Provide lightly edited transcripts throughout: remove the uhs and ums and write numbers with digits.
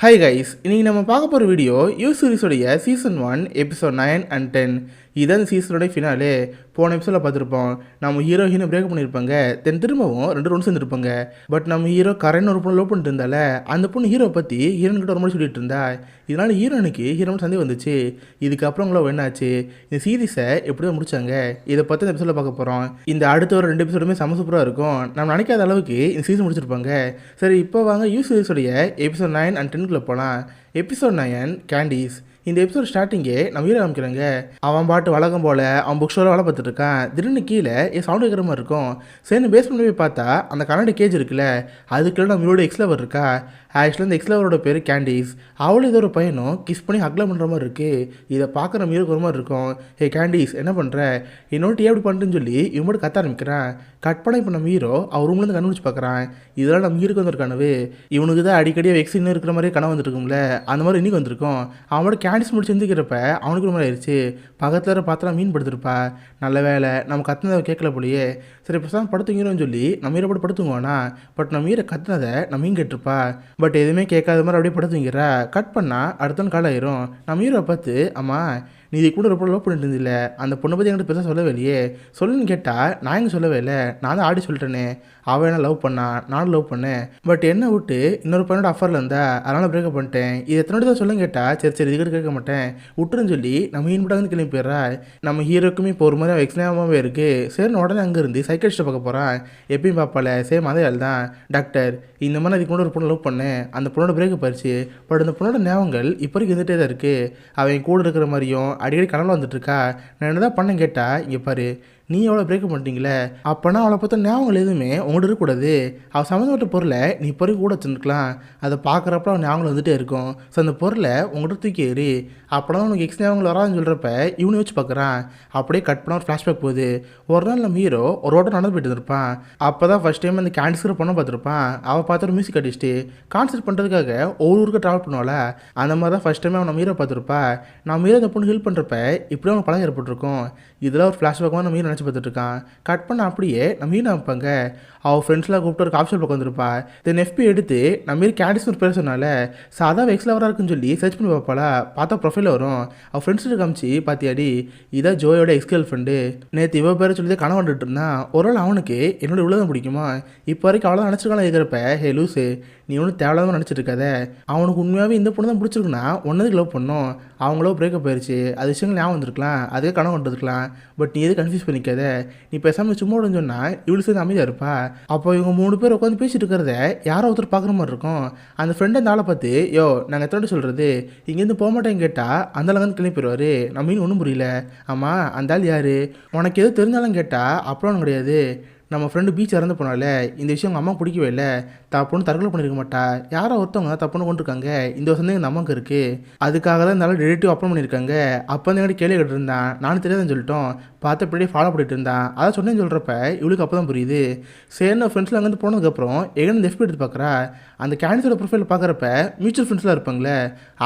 Hi guys, இன்றைக்கி நம்ம பார்க்க போகிற வீடியோ யூ சீரிஸோடைய சீசன் 1 எபிசோட் 9 and 10. இதான் சீசனோட ஃபினாலே. போன எபிசோடில் பார்த்துருப்போம், நம்ம ஹீரோ பிரேக் பண்ணியிருப்பாங்க. தென் திரும்பவும் 2 ரவுண்ட்ஸ் வந்துருப்பாங்க. பட் நம்ம ஹீரோ கரெக்ட் ஒரு பொண்ணு லவ் பண்ணிட்டு இருந்தால, அந்த பொண்ணு ஹீரோ பற்றி ஹீரோன்கிட்ட ஒரு மாதிரி சொல்லிட்டு இருந்தா. இதனால் ஹீரோனுக்கு ஹீரோன்னு சந்தேகம் வந்துச்சு. இதுக்கப்புறம் உங்களோ என்னாச்சு, இந்த சீரீஸை எப்படியோ முடிச்சாங்க, இதை பற்றி இந்த எபிசோடில் பார்க்க போகிறோம். இந்த அடுத்த ஒரு 2 எபிசோடுமே செம சூப்பராக இருக்கும். நம்ம நினைக்காத அளவுக்கு இந்த சீசன் முடிச்சிருப்பாங்க. சரி, இப்போ வாங்க யூ சீரிஸோடைய எபிசோட் 9 and 10 போகலாம். Episode 9 candies. இந்த எபிசோட் ஸ்டார்டிங்கே நம்ம ஹீரோ காமிக்கிறாங்க. அவன் பாட்டு வழக்கம் போல் அவன் புக் ஸ்டோரில் வேலை பார்த்துட்டு இருக்கான். திடீர்னு கீழே சவுண்ட் வைக்கிற மாதிரி இருக்கும். சரி, பேஸ்மெண்ட் போய் பார்த்தா அந்த கண்ணாடி கேஜ் இருக்குல்ல, அதுக்குள்ள நம்ம ஹீரோட எக்ஸ்லவர் இருக்கா. ஆக்சுவலாக இந்த எக்ஸ்லவரோட பேர் கேண்டீஸ். அவளும் ஏதோ ஒரு பையனும் கிஸ் பண்ணி ஹக்ல பண்ணுற மாதிரி இருக்குது. இதை பார்க்குற நம்ம ஹீரோக்கு ஒரு மாதிரி இருக்கும். ஹே கேண்டீஸ், என்ன பண்ணுற, என்னோட எப்படி பண்ணுறேன்னு சொல்லி இவன் மட்டும் கத்த ஆரம்பிக்கிறான். கட் பண்ண இப்போ நம்ம ஹீரோ அவர் ரூம்லேருந்து கண்டுபிடிச்சு பார்க்குறான். இதெல்லாம் நம்ம ஹீரோக்கு வந்து ஒரு கனவு. இவனுக்கு தான் அடிக்கடி எக்ஸின்னு இருக்கிற மாதிரி கனவு வந்துருக்கும்ல, அந்த மாதிரி இன்றைக்கி வந்திருக்கும். அவனோட கேண்டீஸ் முடிச்சு எந்திக்கிறப்ப அவனுக்கு ஒரு மாதிரி ஆயிடுச்சு. பக்கத்தில் பார்த்தா மீன் படுத்துருப்பா. நல்ல வேலை நம்ம கத்துனதை கேட்கல போலியே. சரி, இப்போ தான் படுத்துங்கிறோன்னு சொல்லி நம்ம ஹீரோ போட்டு படுத்துங்குவானா. பட் நம்ம ஹீரோ கத்துனதை நம்ம மீன் கேட்டிருப்பா. பட் எதுவுமே கேட்காத மாதிரி அப்படியே படுத்துங்கிறா. கட் பண்ணால் அடுத்த நாள் கால் ஆயிரும். நம்ம ஹீரோ பார்த்து, அம்மா நீ இது கூட ரொம்ப லவ் பண்ணிட்டு இருந்தில்ல, அந்த பொண்ணை பற்றி என்கிட்ட பெருசாக சொல்லவே இல்லையே, சொல்லுன்னு கேட்டால் நான் எங்கே சொல்லவே இல்லை, நான் தான் ஆடி சொல்லிட்டேனே. அவள் என்ன லவ் பண்ணா, நானும் லவ் பண்ணேன். பட் என்ன விட்டு இன்னொரு பையனோட அஃபரில் இருந்தா, அதனால் பிரேக்கப் பண்ணிட்டேன். இது எத்தனை தான் சொல்லுன்னு கேட்டால் சரி இதுக்கிட்ட கேட்க மாட்டேன் விட்டுருன்னு சொல்லி நம்ம ஹீரோட வந்து கிளம்பி போயிடுறா. நம்ம ஹீரோக்குமே இப்போ ஒரு மாதிரி அவள் எக்ஸ்ட்ரீமாகவே இருக்குது. சரி, உடனே அங்கேருந்து சைக்காட்ரிஸ்ட்டை பார்க்க போகிறான். எப்பயும் பார்ப்பால சேம் அதே ஆள் தான். டாக்டர், இந்த மாதிரி அதுக்கு கூட ஒரு பொண்ணு லவ் பண்ணேன், அந்த பொண்ணோட பிரேக்கப் ஆயிடுச்சு. பட் அந்த பொண்ணோட ஞாபகங்கள் இப்போ வரைக்கும் இருந்துகிட்டே தான் இருக்குது. அவன் கூட இருக்கிற மாதிரியும் அடிக்கடி கனவுல வந்துட்டுருக்கா. நான் என்ன தான் பண்ணேன்னு கேட்டால், இங்கே பாரு, நீ எவ்வளோ பிரேக்கப் பண்ணிட்டீங்களே, அப்போனா அவளை பார்த்தா ஞாபகங்கள் எதுவுமே உங்கள்கிட்ட இருக்கக்கூடாது. அவள் சம்மந்தப்பட்ட பொருளை நீ இப்போ வரைக்கும் கூட வச்சுருக்கலாம். அதை பார்க்குறப்ப அவன் ஞாபகம் வந்துகிட்டே இருக்கும். ஸோ அந்த பொருளை உங்கள்கிட்ட தூக்கி ஏறி அப்போனா உனக்கு எக்ஸ் ஞாபகங்கள் வராதுன்னு சொல்கிறப்ப இவனு வச்சு பார்க்குறான். அப்படியே கட் பண்ண ஒரு ஃப்ளாஷ்பேக் போகுது. ஒரு நாள் நம்ம ஹீரோ ஒரு ரோட்டை நடந்து போயிட்டு இருப்பான். அப்போ தான் ஃபஸ்ட் டைம் அந்த கேன்சர் பொண்ணை பார்த்துருப்பான். அவள் பார்த்து ஒரு மியூசிக் அடிச்சுட்டு கான்சர்ட் பண்ணுறதுக்காக ஒவ்வொரு ஊருக்கு ட்ராவல் பண்ணுவாள். அந்த மாதிரி தான் ஃபஸ்ட் டைம் அவன் நம்ம ஹீரோ பார்த்துருப்பா. நம்ம ஹீரோ அந்த பொண்ணு ஹெல்ப் பண்ணுறப்ப இப்படியே அவனுக்கு பழகம் ஏற்பட்டிருக்கும். இதெல்லாம் ஒரு ஃப்ளாஷ்பேக்காக நம்ம ஹீரோ நினச்சி பார்த்துட்டு இருக்கான். கட் பண்ண அப்படியே நம்ம ஹீரோ வைப்பாங்க. அவள் ஃப்ரெண்ட்ஸ்லாம் கூப்பிட்டு ஒரு காஃபி ஷாப் பக்கம் வந்துருப்பா. தென் எஃபி எடுத்து நம்ம மாரி கேண்டிஸ் ஒரு பேர் சொன்னால சாதா எக்ஸ்லவராக இருக்குன்னு சொல்லி சர்ச் பண்ணி பார்ப்பாளா. பார்த்தா ப்ரொஃபைல் வரும். அவள் ஃப்ரெண்ட்ஸ்கிட்ட காமிச்சு, பார்த்தியாடி இதான் ஜோயோட எக்ஸ் கேர்ள் ஃப்ரெண்டு, நேற்று இவ பேரை சொல்லி கனவு வந்துட்டு இருந்தான். ஒரு நாள் அவனுக்கு என்னோட இவ்வளோதான் பிடிக்குமா, இப்போ வரைக்கும் அவ்வளோதான் நினச்சிருக்கலாம். இருக்கிறப்ப ஹே லூஸு, நீ ஒன்றும் தேவையில்லாமல் நினச்சிட்டு இருக்காத. அவனுக்கு உண்மையாகவே இந்த பொண்ணு தான் பிடிச்சிருக்குன்னா ஒன்றதுக்கு லவ் பண்ணோம். அவங்களோ பிரேக்கப் ஆயிடுச்சு, அது விஷயங்கள் ஞாபகம் வந்துருக்கலாம், அதே கனவு வந்துருக்கலாம். பட் நீ எது கன்ஃபியூஸ் பண்ணிக்காத. நீ பேசாமல் சும்மா விடுன்னு சொன்னால் இவ்வளோ சேர்ந்து அமைதியாக இருப்பா. அப்போ இவங்க 3 பேர் உட்காந்து பேசிட்டு இருக்கிறத யாரோ ஒருத்தர் பார்க்குற மாதிரி இருக்கும். அந்த ஃப்ரெண்டு அந்த ஆளை பார்த்து, யோ நாங்கள் எத்தனை சொல்கிறது, இங்கேருந்து போக மாட்டேன்னு கேட்டால் அந்த ஆள் வந்து கிளம்பி போயிடுவார். நம்ம மீன் ஒன்றும் புரியல. ஆமாம், அந்த ஆள் யார், உனக்கு எது தெரிஞ்சாலும் கேட்டால் அப்புறம் கிடையாது. நம்ம ஃப்ரெண்டு பீச் இறந்து போனால இந்த விஷயம் அவங்க அம்மா பிடிக்கவே இல்லை. தப்புன்னு தற்கொலை பண்ணியிருக்க மாட்டா, யாரோ ஒருத்தவங்க தப்புன்னு கொண்டிருக்காங்க. இந்த சந்தேகம் இந்த அம்மாவுக்கு இருக்குது. அதுக்காக தான் இந்த ரிலேட்டிவ் அப்ளை பண்ணியிருக்காங்க. அப்போ வந்து எங்கிட்ட கேள்வி கேட்டுருந்தான். நானும் தெரியாதுன்னு சொல்லிட்டோம். பார்த்து இப்படியே ஃபாலோ பண்ணிட்டு இருந்தான். அதான் சொன்னேன்னு சொல்கிறப்ப இவளுக்கு அப்போ தான் புரியுது. சேர்ந்த ஃப்ரெண்ட்ஸில் அங்கேருந்து போனதுக்கப்புறம் எங்கேருந்து எஃபி எடுத்து பார்க்குறா. அந்த கேன்சரோட ப்ரொஃபைல் பார்க்குறப்ப மியூச்சுவல் ஃப்ரெண்ட்ஸ்லாம் இருப்பாங்களே,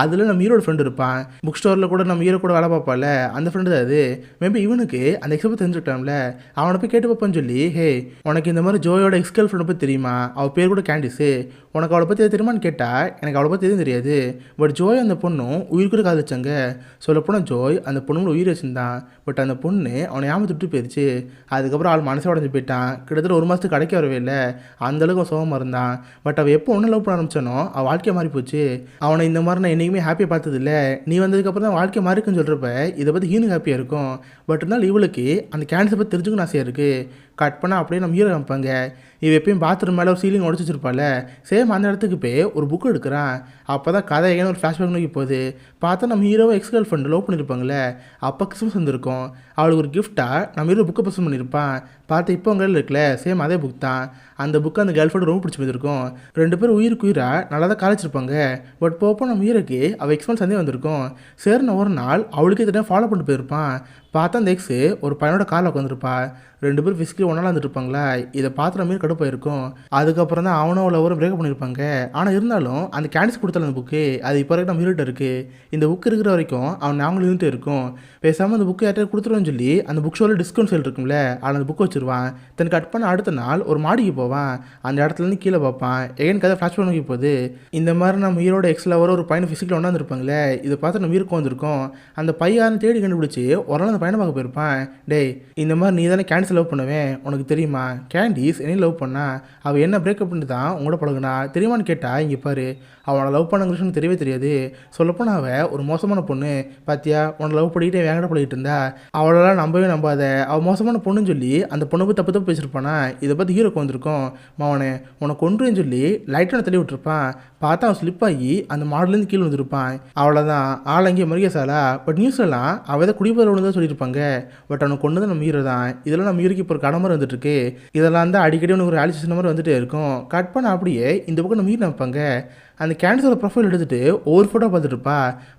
அதில் நம்ம ஹீரோட ஃப்ரெண்டு இருப்பான். புக் ஸ்டோரில் கூட நம்ம ஹீரோ கூட வேலை பார்ப்பால, அந்த ஃப்ரெண்டு தான் அது. மேபி இவனுக்கு அந்த எக்ஸ்பை தெரிஞ்சுக்கிட்டான்ல, அவனை போய் கேட்டு பார்ப்பான்னு சொல்லி, ஹே உனக்கு இந்த மாதிரி ஜோயோட எக்ஸ் கேர்ள் ஃப்ரெண்டை பற்றி தெரியுமா, அவள் பேர் கூட கேண்டிஸு, உனக்கு அவளை பற்றி தெரியுமான்னு கேட்டால் எனக்கு அவளை பற்றி எதுவும் தெரியாது. பட் ஜோய் அந்த பொண்ணும் உயிருக்கு காதலிச்சாங்க. சொல்லப்போனால் ஜோய் அந்த பொண்ணு உயிர் வச்சுருந்தான். பட் அந்த பொண்ணு அவனை ஏமாத்திட்டு போயிடுச்சு. அதுக்கப்புறம் அவள் மனசை உடஞ்சி போயிட்டான். கிட்டத்தட்ட 1 மாதத்துக்கு கிடைக்க வரவே இல்லை. அந்தளவுக்கு அவன் சோகமாக இருந்தான். பட் அவள் எப்போ ஒன்று லவ் பண்ண ஆரம்பிச்சானோ அவள் வாழ்க்கையை மாறி போச்சு. அவனை இந்த மாதிரி நான் என்றைக்குமே ஹாப்பியாக பார்த்ததில்ல. நீ வந்ததுக்கப்புறம் தான் வாழ்க்கை மாறிக்குன்னு சொல்கிறப்ப இதை பற்றி ஹீனுக்கு ஹாப்பியாக இருக்கும். பட் இருந்தாலும் இவளுக்கு அந்த கேன்சர் பற்றி தெரிஞ்சுக்கணும் ஆசையாக இருக்குது. கட் பண்ணால் அப்படியே நம்ம ஹீரோ காமிப்பாங்க. இவ எப்பயும் பாத்ரூம் மேலே ஒரு சீலிங் உடச்சி வச்சிருப்பாள். சேம் அந்த இடத்துக்கு போய் ஒரு புக்கு எடுக்கிறான். அப்போ தான் கதை ஏன்னு ஒரு ஃப்ளாஷ்பேக் நோக்கி போகுது. பார்த்தா நம்ம ஹீரோவை எக்ஸ் கேர்ள் ஃப்ரெண்டு லவ் பண்ணியிருப்பாங்களே, அப்போ கிறிஸ்மஸ் வந்துருக்கும். அவளுக்கு ஒரு கிஃப்ட்டாக நம்ம ஹீரோ புக்கை ப்ரெசென்ட் பண்ணியிருப்பான். பார்த்து இப்போ உங்கள் இருக்குல்ல, சேம் அதே புக் தான். அந்த புக்கு அந்த கேர்ள் ஃப்ரெண்டு ரொம்ப பிடிச்சி போயிருக்கும். 2 பேரும் உயிருக்கு உயிராக நல்லா தான் காலேஜிருப்பாங்க. பட் போப்போ நம்ம ஹீரோக்கு அவள் எக்ஸ்பென்ஸ் சந்தே வந்திருக்கும். சரின்னு ஒரு நாள் அவளுக்கு இதை ஃபாலோ பண்ணிட்டு போயிருப்பான். பார்த்தா அந்த எக்ஸு ஒரு பையனோட காலில் உட்காந்துருப்பா. 2 பேரும் ஃபிசிக்கலி ஒன்றால் வந்துட்டு இருப்பாங்களா. இதை பார்த்து நம்ம கடுப்பாக இருக்கும். அதுக்கப்புறம் தான் அவனும் அவளை ஒரு பிரேக்கப் பண்ணியிருப்பாங்க. ஆனால் இருந்தாலும் அந்த கேண்டிஸ் கொடுத்தால அந்த புக்கு அது இப்போ வரைக்கும் நம்ம ஹீரோட்ட இருக்குது. இந்த புக் இருக்கிற வரைக்கும் அவன் நாங்களும் இருந்துட்டு இருக்கும். பேசாமல் அந்த புக்கு யார்கிட்ட கொடுத்துருவான்னு சொல்லி அந்த புக் ஷோவில் டிஸ்கவுண்ட் சேல் இருக்கும்ல அதில் அந்த புக் வச்சிருவான். தன் கட் பண்ண அடுத்த நாள் ஒரு மாடிக்கு போவான். அந்த இடத்துலேருந்து கீழே பார்ப்பான். எகன் கதை ஃப்ளாஷ் பண்ணி போகுது. இந்த மாதிரி நம்ம ஹீரோட எக்ஸில் ஒரு பையனை ஃபிசிக்கில் ஒன்றாந்துருப்பாங்களே இதை பார்த்து நம்ம ஹீரோக்கு வந்திருக்கோம். அந்த பையனை தேடி கண்டுபிடிச்சி ஒரு நாள் அந்த பையனை பார்க்க போயிருப்பான். டேய் இந்த மாதிரி நீ தானே கேண்டிஸ் லவ் பண்ணுவேன் உனக்கு தெரியுமா? கேண்டிஸ் என்னையும் லவ் பண்ணா அவள் என்ன பிரேக்கப் பண்ணி தான் உங்களோட பழகுனா தெரியுமான்னு கேட்டா இங்கே பாரு அவனை லவ் பண்ண விஷயம் தெரியவே தெரியாது. சொல்லப்போனால் அவள் ஒரு மோசமான பொண்ணு. பாத்தியா உன்னை லவ் பண்ணிக்கிட்டே வேங்கட பழகிட்டு இருந்தா அவளெல்லாம் நம்பவே நம்பாத. அவள் மோசமான பொண்ணுன்னு சொல்லி அந்த பொண்ணு போய் தப்பு பேசியிருப்பானா. இதை பார்த்து ஹீரோக்கு வந்திருக்கோம். மவனே உனக்கு கொன்றுன்னு சொல்லி லைட்டான தள்ளி விட்டுருப்பான். பார்த்தா அவன் ஸ்லிப் ஆகி அந்த மாடலேருந்து கீழே வந்துருப்பான். அவ்வளோதான் ஆள் அங்கேயே மறுகேசாலா. பட் நியூஸ்லாம் அவள் தான் குடிப்பதில் ஒன்று தான் சொல்லியிருப்பாங்க. பட் அவனுக்கு கொண்டு தான் நம்ம ஹீரோ தான். இதெல்லாம் நம்ம ஹீரோக்கு இப்போ ஒரு கடை மாதிரி வந்துட்டு இருக்கு. இதெல்லாம் தான் அடிக்கடி உனக்கு ஒரு ஆலிசிஸ் மாதிரி வந்துட்டே இருக்கும். கட் பண்ண அப்படியே இந்த பக்கம் நம்ம ஹீரோ நினைப்பாங்க. அந்த கேண்டிஸோட ப்ரொஃபைல் எடுத்துகிட்டு ஒவ்வொரு ஃபோட்டோ பார்த்துட்டுருப்பா.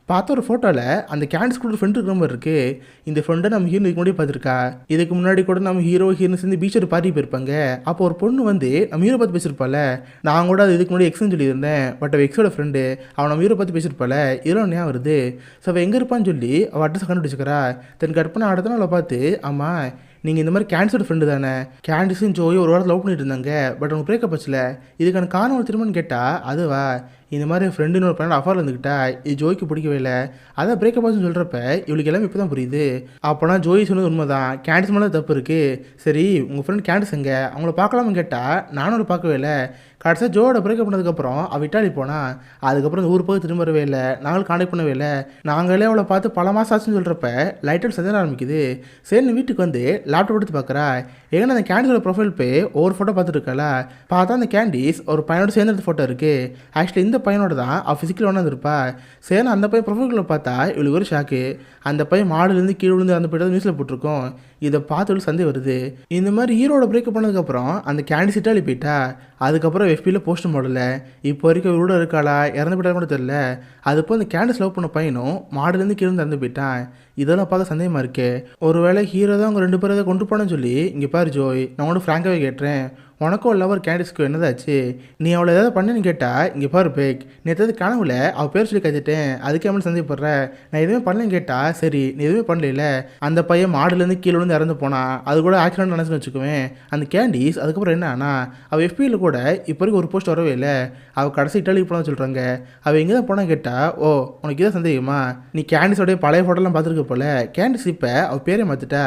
பார்த்த ஒரு ஃபோட்டோவில் அந்த கேண்டிஸ் கூட ஒரு ஃப்ரெண்டு இருக்கிற மாதிரி இருக்குது. இந்த ஃப்ரெண்டை நம்ம ஹீரோ இதுக்கு முன்னாடி பார்த்துருக்கா. இதுக்கு முன்னாடி கூட நம்ம ஹீரோயின் சேர்ந்து பீச்சோட பார்ட்டி போயிருப்பாங்க. அப்போ ஒரு பொண்ணு வந்து நம்ம ஹீரோ பார்த்து பேசியிருப்பாள். நான் கூட அது இதுக்கு முன்னாடி எக்ஸ்ன்னு சொல்லியிருந்தேன். பட் அவள் எக்ஸோட ஃப்ரெண்டு அவன் நம்ம ஹீரோ பார்த்து பேசியிருப்பாள். இதெல்லாம் ஞாபகம் வருது. ஸோ அவள் எங்கே இருப்பான்னு சொல்லி அவள் அட்ரஸ் கண்டுபிடிச்சிக்கிறா. தென் கட் பண்ண அடுத்த நாள் பார்த்து ஆமாம் நீங்கள் இந்த மாதிரி கேண்டிஸோட ஃப்ரெண்டு தானே. கேண்டிஸும் ஜோயும் ஒரு வாரம் லவ் பண்ணிட்டு இருந்தாங்க. பட் அவங்க பிரேக்கப் ஆச்சுல. இதுக்கான காரணம் திரும்பன்னு கேட்டால் அதுவா இந்த மாதிரி ஃப்ரெண்டுன்னு ஒரு பையனோட அஃபாரில் இருந்துக்கிட்டா இது ஜோய்க்கு பிடிக்கவே இல்லை. அதான் பிரேக்கப் ஆச்சுன்னு சொல்கிறப்ப இவளுக்கு எல்லாமே இப்போ தான் புரியுது. அப்போனா ஜோய் சொன்னது உண்மை தான். கேண்டிஸ் மேலே தப்பு இருக்குது. சரி உங்கள் ஃப்ரெண்ட் கேண்டிஸ் எங்க அவங்கள பார்க்கலாம்னு கேட்டால் நானும் அவளை பார்க்கவே இல்லை. கடைசியாக ஜோவோட பிரேக்கப் பண்ணதுக்கப்புறம் அவள் இட்டாலி போனால் அதுக்கப்புறம் இந்த ஊர் போய் திரும்ப வரவே இல்லை. நாங்களும் கான்டாக்ட் பண்ணவே இல்லை. நாங்களே அவளை பார்த்து பல மாதம் ஆச்சுன்னு சொல்கிறப்ப லைட்டாக சந்தேக ஆரம்பிக்குது. சரி வீட்டுக்கு வந்து லேப்டாப் எடுத்து பார்க்குறா. ஏன்னா அந்த கேண்டிஸோட ப்ரொஃபைல் போய் ஒவ்வொரு ஃபோட்டோ பார்த்துட்டு இருக்காளா. பார்த்தா அந்த கேண்டிஸ் ஒரு பையனோட சேர்ந்து ஃபோட்டோ இருக்குது. ஆக்சுவலி இந்த பையனோட தான் அவள் ஃபிசிக்கல் ஒன்றா இருப்பா. சரி அந்த பையன் ப்ரொஃபைலில் பார்த்தா இவளுக்கு ஒரு ஷாக்கு. அந்த பையன் மாடுலேருந்து கீழே விழுந்து அந்த போய்ட்டு நியூஸில் போட்டிருக்கோம். இதை பார்த்து சந்தேகம் வருது. இந்த மாதிரி ஹீரோட பிரேக்கப் பண்ணதுக்கப்புறம் அந்த கேண்டிஸ் இட்டாலி போயிட்டா. அதுக்கப்புறம் எஃபியில் போஸ்ட் மாடல இப்போ வரைக்கும் இவரோட இருக்காளா இறந்து போயிட்டா கூட தெரியல. அதுப்போ அந்த கேண்டிஸ் லவ் பண்ண பையனும் மாடுலேருந்து கீழே இறந்து போயிட்டான். இதெல்லாம் பார்க்க சந்தேகமாக இருக்கு. ஒருவேளை ஹீரோ தான் அவங்க 2 பேரை கொண்டு போனேன்னு சொல்லி இங்கே பாரு ஜோய் நான் கூட ஃப்ராங்காகவே கேட்டுறேன். உனக்கும் லவர் கேண்டிஸ்க்கு என்னதாச்சு? நீ அவளை ஏதாவது பண்ணுன்னு கேட்டால் இங்கே பாரு பேக் நீ எதாவது கனவுல அவள் பேர் சொல்லி கற்றுட்டேன். அதுக்கே அவனு சந்தேகப்படுற. நான் எதுவுமே பண்ணலன்னு கேட்டால் சரி நீ எதுவுமே பண்ணல. அந்த பையன் மாடுலேருந்து கீழே விழுந்து இறந்து போனான். அது கூட ஆக்சிடென்ட் நினச்சுன்னு வச்சுக்குவேன். அந்த கேண்டிஸ் அதுக்கப்புறம் என்ன ஆனா அவள் எஃபியில் கூட இப்போ வரைக்கும் ஒரு போஸ்ட் வரவே இல்லை. அவள் கடைசி இட்டாலிக்கு போனான்னு சொல்கிறாங்க. அவள் எங்கே தான் போனான்னு கேட்டால் ஓ உனக்கு இதான் சந்தேகமா? நீ கேண்டிஸோடைய பழைய ஃபோட்டோலாம் பார்த்துருக்க போல. கேண்டிஸ் இப்போ அவள் பேரே மாற்றிட்டா.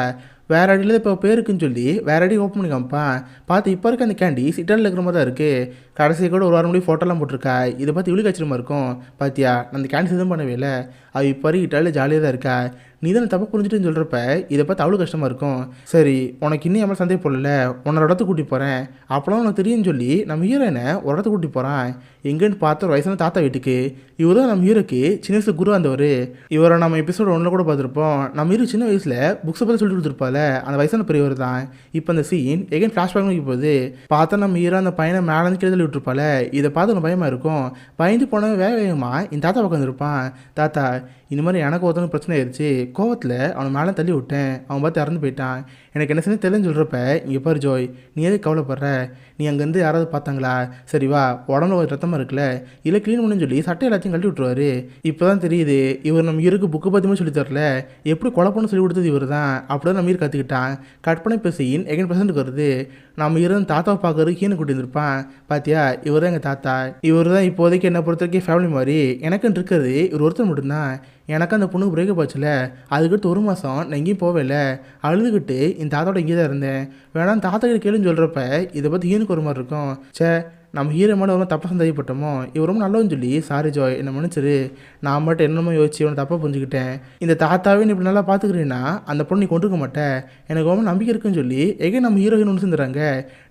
வேறு அடியில் இப்போ பேருக்குன்னு சொல்லி வேறு அடி ஓப்பன் பண்ணி காமிப்பான். பார்த்து இப்போ இருக்க அந்த கேண்டிஸ் இட்டாலியில் இருக்கிற மாதிரி தான் இருக்குது. கடைசி கூட ஒரு வாரம் முடியும் ஃபோட்டோலாம் போட்டிருக்கா. இதை பார்த்து இவ்வளோ ஆச்சரியமாக இருக்கும். பார்த்தியா அந்த கேண்டிஸ் எதுவும் பண்ணவே இல்லை. அவள் இப்போ வரைக்கும் இட்டாலியில் ஜாலியாக தான் இருக்கா. நீ தானே தப்பு புரிஞ்சுட்டுன்னு சொல்கிறப்ப இதை பார்த்து அவ்வளோ கஷ்டமாக இருக்கும். சரி உனக்கு இன்னும் எவ்வளோ சந்தேகம் போடல. உன்னோட இடத்துக்கு கூட்டிகிட்டு போகிறேன். அப்போலாம் உனக்கு தெரியும்னு சொல்லி நம்ம ஹீரோயினை ஒரு இடத்துக்கு கூட்டிகிட்டு போகிறான். எங்கேன்னு பார்த்து ஒரு வயசான தாத்தா வீட்டுக்கு. இவர் தான் நம்ம ஹீரோக்கு சின்ன வயசு குரு வந்தவர். இவரை நம்ம எபிசோட் 1 கூட பார்த்துருப்போம். நம்ம ஹீரோ சின்ன வயசில் புக்ஸை பற்றி சொல்லி கொடுத்துருப்பால அந்த வயசான பெரியவர் தான். இப்போ அந்த சீன் எகைன் ஃப்ளாஷ்பேக் நோக்கி போகுது. பார்த்தா நம்ம ஹீரோ அந்த பையனை மேலேருந்து கீழே தள்ளி விட்டுருப்பால. இதை பார்த்து எனக்கு பயமாக இருக்கும். பயந்து போனவன் வேகமாக இந்த தாத்தா பக்கம் வந்துருப்பான். தாத்தா இந்த மாதிரி எனக்கு ஒருத்தவங்க பிரச்சனை ஆயிடுச்சு. கோவத்தில் அவனை மேலே தள்ளி விட்டேன். அவன் பார்த்து இறந்து போயிட்டான். எனக்கு என்ன செஞ்சு தெரிஞ்சு சொல்கிறப்ப இங்கே பாரு ஜோய் நீ எதுக்கு கவலைப்படுற? நீ அங்கேருந்து யாராவது பார்த்தாங்களா? சரி வா உடம்புல ஒரு ரத்தமாக இருக்குல்ல இல்லை க்ளீன் பண்ணுன்னு சொல்லி சட்டை எல்லாத்தையும் கழட்டி விட்டுருவாரு. இப்போ தான் தெரியுது இவர் நம்ம ஹீரோக்கு புக்கு பற்றியுமே சொல்லி தரல. எப்படி கொலை பண்ணு சொல்லி கொடுத்தது இவர் தான். அப்படி தான் நம்ம ஹீரோ கற்றுக்கிட்டான். கட் பண்ணி இப்போ சீன் எகைன் ப்ரெசென்ட்டுக்கு வருது. நம்ம ஹீரோ தாத்தாவை பார்க்கறது ஹீனை கூட்டி இருந்திருப்பான். பார்த்தியா இவர் தான் எங்கள் தாத்தா. இவர் தான் இப்போதைக்கு என்னை பொறுத்த வரைக்கும் ஃபேமிலி மாதிரி. எனக்குன்னு இருக்கிறது இவர் ஒருத்தர் மட்டும்தான். எனக்கு அந்த பொண்ணுக்கு பிரேக்கப் ஆச்சுல அதுக்கடுத்து 1 மாதம் நான் எங்கேயும் போவே இல்லை. அழுதுகிட்டு என் தாத்தாவோட இங்கே தான் இருந்தேன். வேணாம் தாத்தா கிட்ட கேளுன்னு சொல்கிறப்ப இதை பற்றி ஹீனுக்கு ஒரு மாதிரி இருக்கும். சே நம்ம ஹீரோ மேலே ரொம்ப தப்பாக சந்தேகப்பட்டோமோ. இவர் ரொம்ப நல்லவன்னு சொல்லி சாரி ஜோய் என்னை மன்னிச்சிரு. நான் மட்டும் என்னமோ யோசிச்சு இவனை தப்பாக புரிஞ்சுக்கிட்டேன். இந்த தாத்தாவே நீ இப்படி நல்லா பார்த்துக்கிறீன்னா அந்த பொண்ணு நீ கொண்டுக்க மாட்டேன். எனக்கு ரொம்ப நம்பிக்கை இருக்குன்னு சொல்லி எங்கே நம்ம ஹீரோயின் ஒன்று சேர்ந்துறாங்க.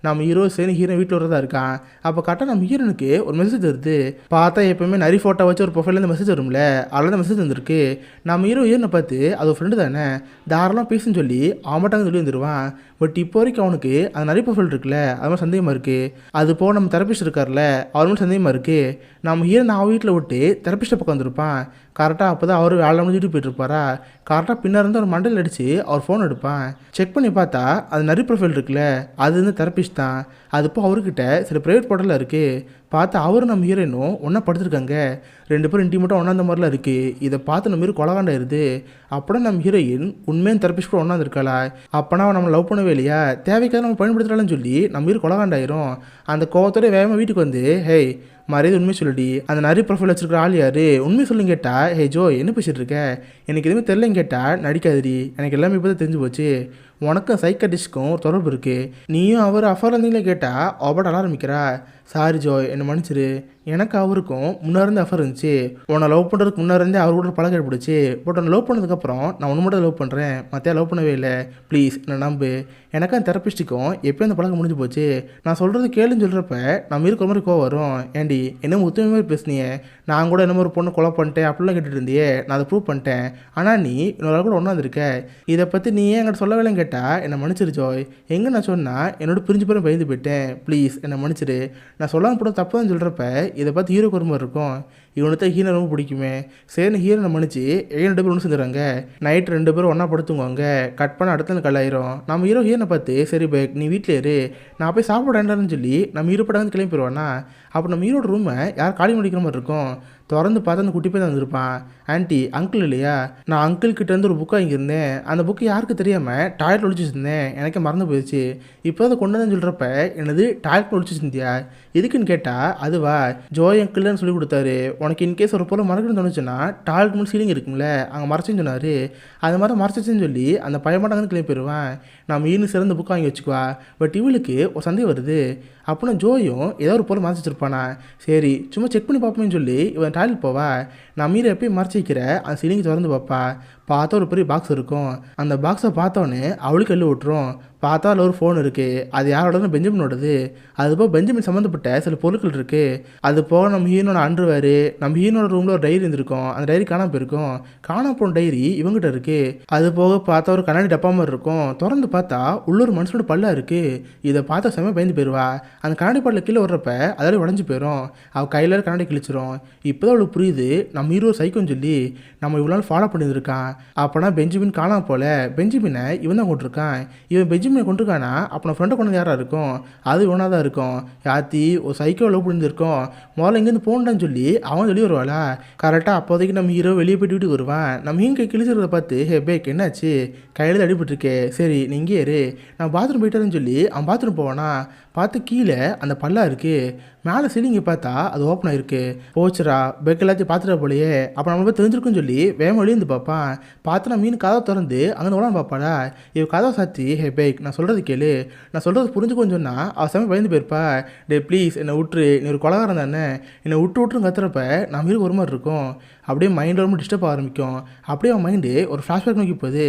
நம்ம ஹீரோ சரி ஹீரோ வீட்டில் வரதா இருக்கான். அப்போ கரெக்டாக நம்ம ஹீரோனுக்கு ஒரு மெசேஜ் வருது. பார்த்தா எப்போவுமே நிறைய ஃபோட்டோ வச்சு ஒரு ப்ரொஃபைலில் மெசேஜ் வரும்ல அதில் தான் மெசேஜ் வந்துருக்கு. நம்ம ஹீரோயினை பார்த்து அது ஒரு ஃப்ரெண்டு தானே தாராளமாக பேசுன்னு சொல்லி அவன் மட்டும் சொல்லி வந்துடுவான். பட் இப்போ வரைக்கும் அவனுக்கு அது நிறைய ப்ரொஃபைல் இருக்குல்ல, அது மாதிரி சந்தேகமாக இருக்குது. அது போக நம்ம தெரப்பிஸ்ட் இருக்கார்ல, அவர் மாதிரி சந்தேகமாக இருக்குது. நம்ம ஹீரோ நான் வீட்டில் விட்டு தெரப்பிஸ்ட்டை பக்கம் வந்திருப்பான். கரெக்டாக அப்போ தான் அவர் வேலை முடிஞ்சுட்டு போயிட்டுருப்பாரா. கரெக்டாக பின்னாடி இருந்து ஒரு மண்டல் அடித்து அவர் ஃபோன் எடுப்பான். செக் பண்ணி பார்த்தா அது நிறைய ப்ரொஃபைல் இருக்குல்ல, அது வந்து தெரப்பிஸ்ட் தான். அது இப்போ அவர்கிட்ட சில ப்ரைவேட் போர்ட்டலில் இருக்குது. பார்த்தா அவரும் நம்ம ஹீரோயினும் ஒன்றா படுத்துருக்காங்க. 2 பேரும் இன்டிமேட்டாக ஒன்றா அந்த மாதிரிலாம் இருக்குது. இதை பார்த்து நம்ம ஹீரோ கொலகாண்டாயிருது. அப்போனா நம்ம ஹீரோயின் உண்மையான தெரப்பிஸ்ட் கூட ஒன்றா இருக்காளா. அப்போனா அவன் நம்ம லவ் பண்ணவே இல்லையா, தேவைக்காக நம்ம பயன்படுத்துகிறான்னு சொல்லி நம்ம ஹீரோ கொலகாண்டாயிரும். அந்த கோவத்தோட வேகமாக வீட்டுக்கு வந்து, ஹேய் மரியாதை உண்மை சொல்லிடி, அந்த நிறைய ப்ரொஃபைல் வச்சிருக்கிற ஆள் யார், உண்மை சொல்லுங்க கேட்டா, ஹே ஜோ என்ன பேசிகிட்டு இருக்க, எனக்கு எதுவுமே தெரிலன்னு கேட்டால் நடிக்காதடி, எனக்கு எல்லாமே இப்போ தான் தெரிஞ்சு போச்சு, உனக்கும் சைக்காட்டிஸ்ட்க்கும் தொடர்பு இருக்குது, நீயும் அவர் அஃபர் இருந்தீங்களே கேட்டால் அவட ஆரம்பிக்கிறா. சாரி ஜோய் என்னை மன்னிச்சிரு, எனக்கு அவருக்கும் முன்னேருந்து அஃபர் இருந்துச்சு. உன்னை லவ் பண்ணுறதுக்கு முன்னேருந்தே அவர் கூட பழக ஏற்படுச்சு. பட் உன்னை லவ் பண்ணதுக்கப்புறம் நான் ஒன்று மட்டும் லவ் பண்ணுறேன், மற்ற லவ் பண்ணவே இல்லை, ப்ளீஸ் நான் நம்பு. எனக்கு அந்த தெரப்பிஸ்ட்டுக்கும் எப்போயும் அந்த பழக்கம் முடிஞ்சு போச்சு. நான் சொல்கிறது கேளுன்னு சொல்கிறப்ப நம்ம இருக்கிற மாதிரி கோவம் வரும். ஏண்டி என்ன ஒத்துமை மாதிரி பேசுனியே, நான் கூட என்ன ஒரு பொண்ணு கொலை பண்ணிட்டேன் அப்படிலாம் கேட்டுட்டு இருந்தியே, நான் அதை ப்ரூவ் பண்ணிட்டேன். ஆனால் நீ இன்னொரு கூட ஒன்றா இருக்க, இதை பற்றி நீ ஏன் என்கிட்ட சொல்லவேலைன்னு கேட்டால் என்னை மன்னிச்சிரு ஜோய். எங்கே நான் சொன்னால் என்னோட பிரிஞ்சு பேரும் பயந்து போயிட்டேன், ப்ளீஸ் என்னை மன்னிச்சிரு. நான் சொல்லாமல் போட தப்பு தான் சொல்கிறப்ப இதை பார்த்து ஹீரோக்கு ஒரு மாதிரி இருக்கும். இவனுக்கு தான் ஹீரோ ரொம்ப பிடிக்குமே, சரின்னு ஹீரோனை மன்னிச்சு 2 பேரும் ஒன்று செஞ்சுறாங்க. நைட் 2 பேரும் ஒன்றா படுத்துங்குவாங்க. கட் பண்ண அடுத்த கல்லாயிரும். நம்ம ஹீரோனை பார்த்து சரி பேக் நீ வீட்டில் இரு, நான் போய் சாப்பிடாண்டான்னு சொல்லி நம்ம இருப்படா வந்து கிளம்பி போயிடுவானா. அப்போ நம்ம ஹீரோட ரூமை யார் காலி முடிக்கிற மாதிரி இருக்கும். திறந்து பார்த்தா அந்த குட்டி போய் தான் வந்திருப்பான். ஆன்ட்டி அங்கிள் இல்லையா, நான் அங்கிள் கிட்ட இருந்து ஒரு புக் வாங்கியிருந்தேன், அந்த புக்கு யாருக்கு தெரியாமல் டாய்லெட் ஒழிச்சு வச்சுருந்தேன், எனக்கு மறந்து போயிடுச்சு, இப்போ அதை கொண்டு வந்து சொல்கிறப்ப என்னது டாய்லெட் ஒழிச்சு வச்சுருந்தியா, எதுக்குன்னு கேட்டால் அதுவா ஜோய் அங்கிள்னு சொல்லி கொடுத்தாரு, உனக்கு இன்கேஸ் ஒரு பொருள் மறக்கணும்னு தோணுச்சுன்னா டாய்லெட் முன் சீலிங் இருக்குங்கள அங்கே மறைச்சுன்னு சொன்னார், அது மாதிரி மறைச்சிச்சுன்னு சொல்லி அந்த பயமாட்டாங்கன்னு கிளம்பி போயிடுவான். நான் மீன் சிறந்த புக் வாங்கி வச்சுக்குவா. பட் இவளுக்கு ஒரு சந்தேகம் வருது, அப்படின்னா ஜோயும் ஏதோ ஒரு பொருள் மறைச்சி வச்சிருப்பானா, சரி சும்மா செக் பண்ணி பார்ப்போம்னு சொல்லி இவன் டாய்லெட் போவா. நான் மீறி எப்பயும் மறைச்சி வைக்கிற அந்த சீலிங் திறந்து பார்ப்பா. பார்த்தா ஒரு பெரிய பாக்ஸ் இருக்கும். அந்த பாக்ஸை பார்த்தோன்னே அவளுக்கு எள்ளு விட்டுரும். பார்த்தா அதில் ஒரு ஃபோன் இருக்குது. அது யாரோடதுன்னு பெஞ்சமினோடது. அது போக பெஞ்சமின் சம்மந்தப்பட்ட சில பொருட்கள் இருக்குது. அது போக நம்ம ஹீரோனோட அண்டர்வேரு, நம்ம ஹீரோனோட ரூமில் ஒரு டைரி இருந்திருக்கும். அந்த டைரி காணாமல் போயிருக்கும். காணாம போன டைரி இவங்ககிட்ட இருக்குது. அது போக பார்த்தா ஒரு கண்ணாடி டப்பா மாதிரி இருக்கும். திறந்து பார்த்தா உள்ளூர் மனுஷனோட பல்லா இருக்குது. இதை பார்த்தா செம்ம பயந்து போயிடுவா. அந்த கண்ணாடி பாட்டில் கீழே வர்றப்ப அதால உடஞ்சி போயிடும். அவள் கையில் கண்ணாடி கிழிச்சிரும். இப்போ தான் அவளுக்கு புரியுது நம்ம ஹீரோ சைக்கோன்னு சொல்லி நம்ம இவ்வளோ நாள் ஃபாலோ பண்ணியிருக்கான். அப்போனா பெஞ்சமின் காணாம போல, பெஞ்சமினை இவன் தான் கொண்டிருக்கான். இவன் பெஞ்சமினை கொண்டிருக்கானா அப்போ ஃப்ரெண்டை கொண்டு யாராக இருக்கும், அது இவனாக தான் இருக்கும். யாத்தி ஒரு சைக்கோ லவ் பண்ணியிருக்கோம், முதல்ல இங்கேருந்து போண்டான்னு சொல்லி அவன் வெளியே வருவாளா. கரெக்டாக அப்போதைக்கு நம்ம ஹீரோ வெளியே போய்ட்டு வீட்டுக்கு வருவான். நம்ம ஹீன் கை கிழிச்சிருக்கிறத பார்த்து ஹே பேக் என்னாச்சு, கையில் அடிபட்டுருக்கே, சரி நீ இங்கே இரு, நான் பாத்ரூம் போயிட்டாருன்னு சொல்லி அவன் பாத்ரூம் போவானா. பார்த்து கீழே அந்த பல்லா இருக்குது. மேலே சீலிங்கை பார்த்தா அது ஓப்பன் ஆகிருக்கு. போச்சுரா பெக் எல்லாத்தையும் பார்த்துட்டா போலையே, அப்போ நம்ம போய் தெரிஞ்சிருக்குன்னு சொல்லி வேகம் வெளியேந்து பார்ப்பான். பார்த்து நான் மீன் கதவை திறந்து அங்கே உடனே பார்ப்பாடா. இவ கதவை சாத்தி ஹே பேக் நான் சொல்கிறது கேளு, நான் சொல்கிறது புரிஞ்சுக்கோன்னு சொன்னால் அவள் செம்ம பயந்து போயிருப்பா. டே ப்ளீஸ் என்னை விட்டுரு, நீ ஒரு கொலகாரம் தானே, என்னை விட்டுன்னு கத்துறப்ப நம்ம வீடு ஒரு மாதிரி இருக்கும். அப்படியே மைண்ட் ரொம்ப டிஸ்டர்ப் ஆரம்பிக்கும். அப்படியே அவன் மைண்டு ஒரு ஃப்ளாஷ்பேக் நோக்கி போகுது.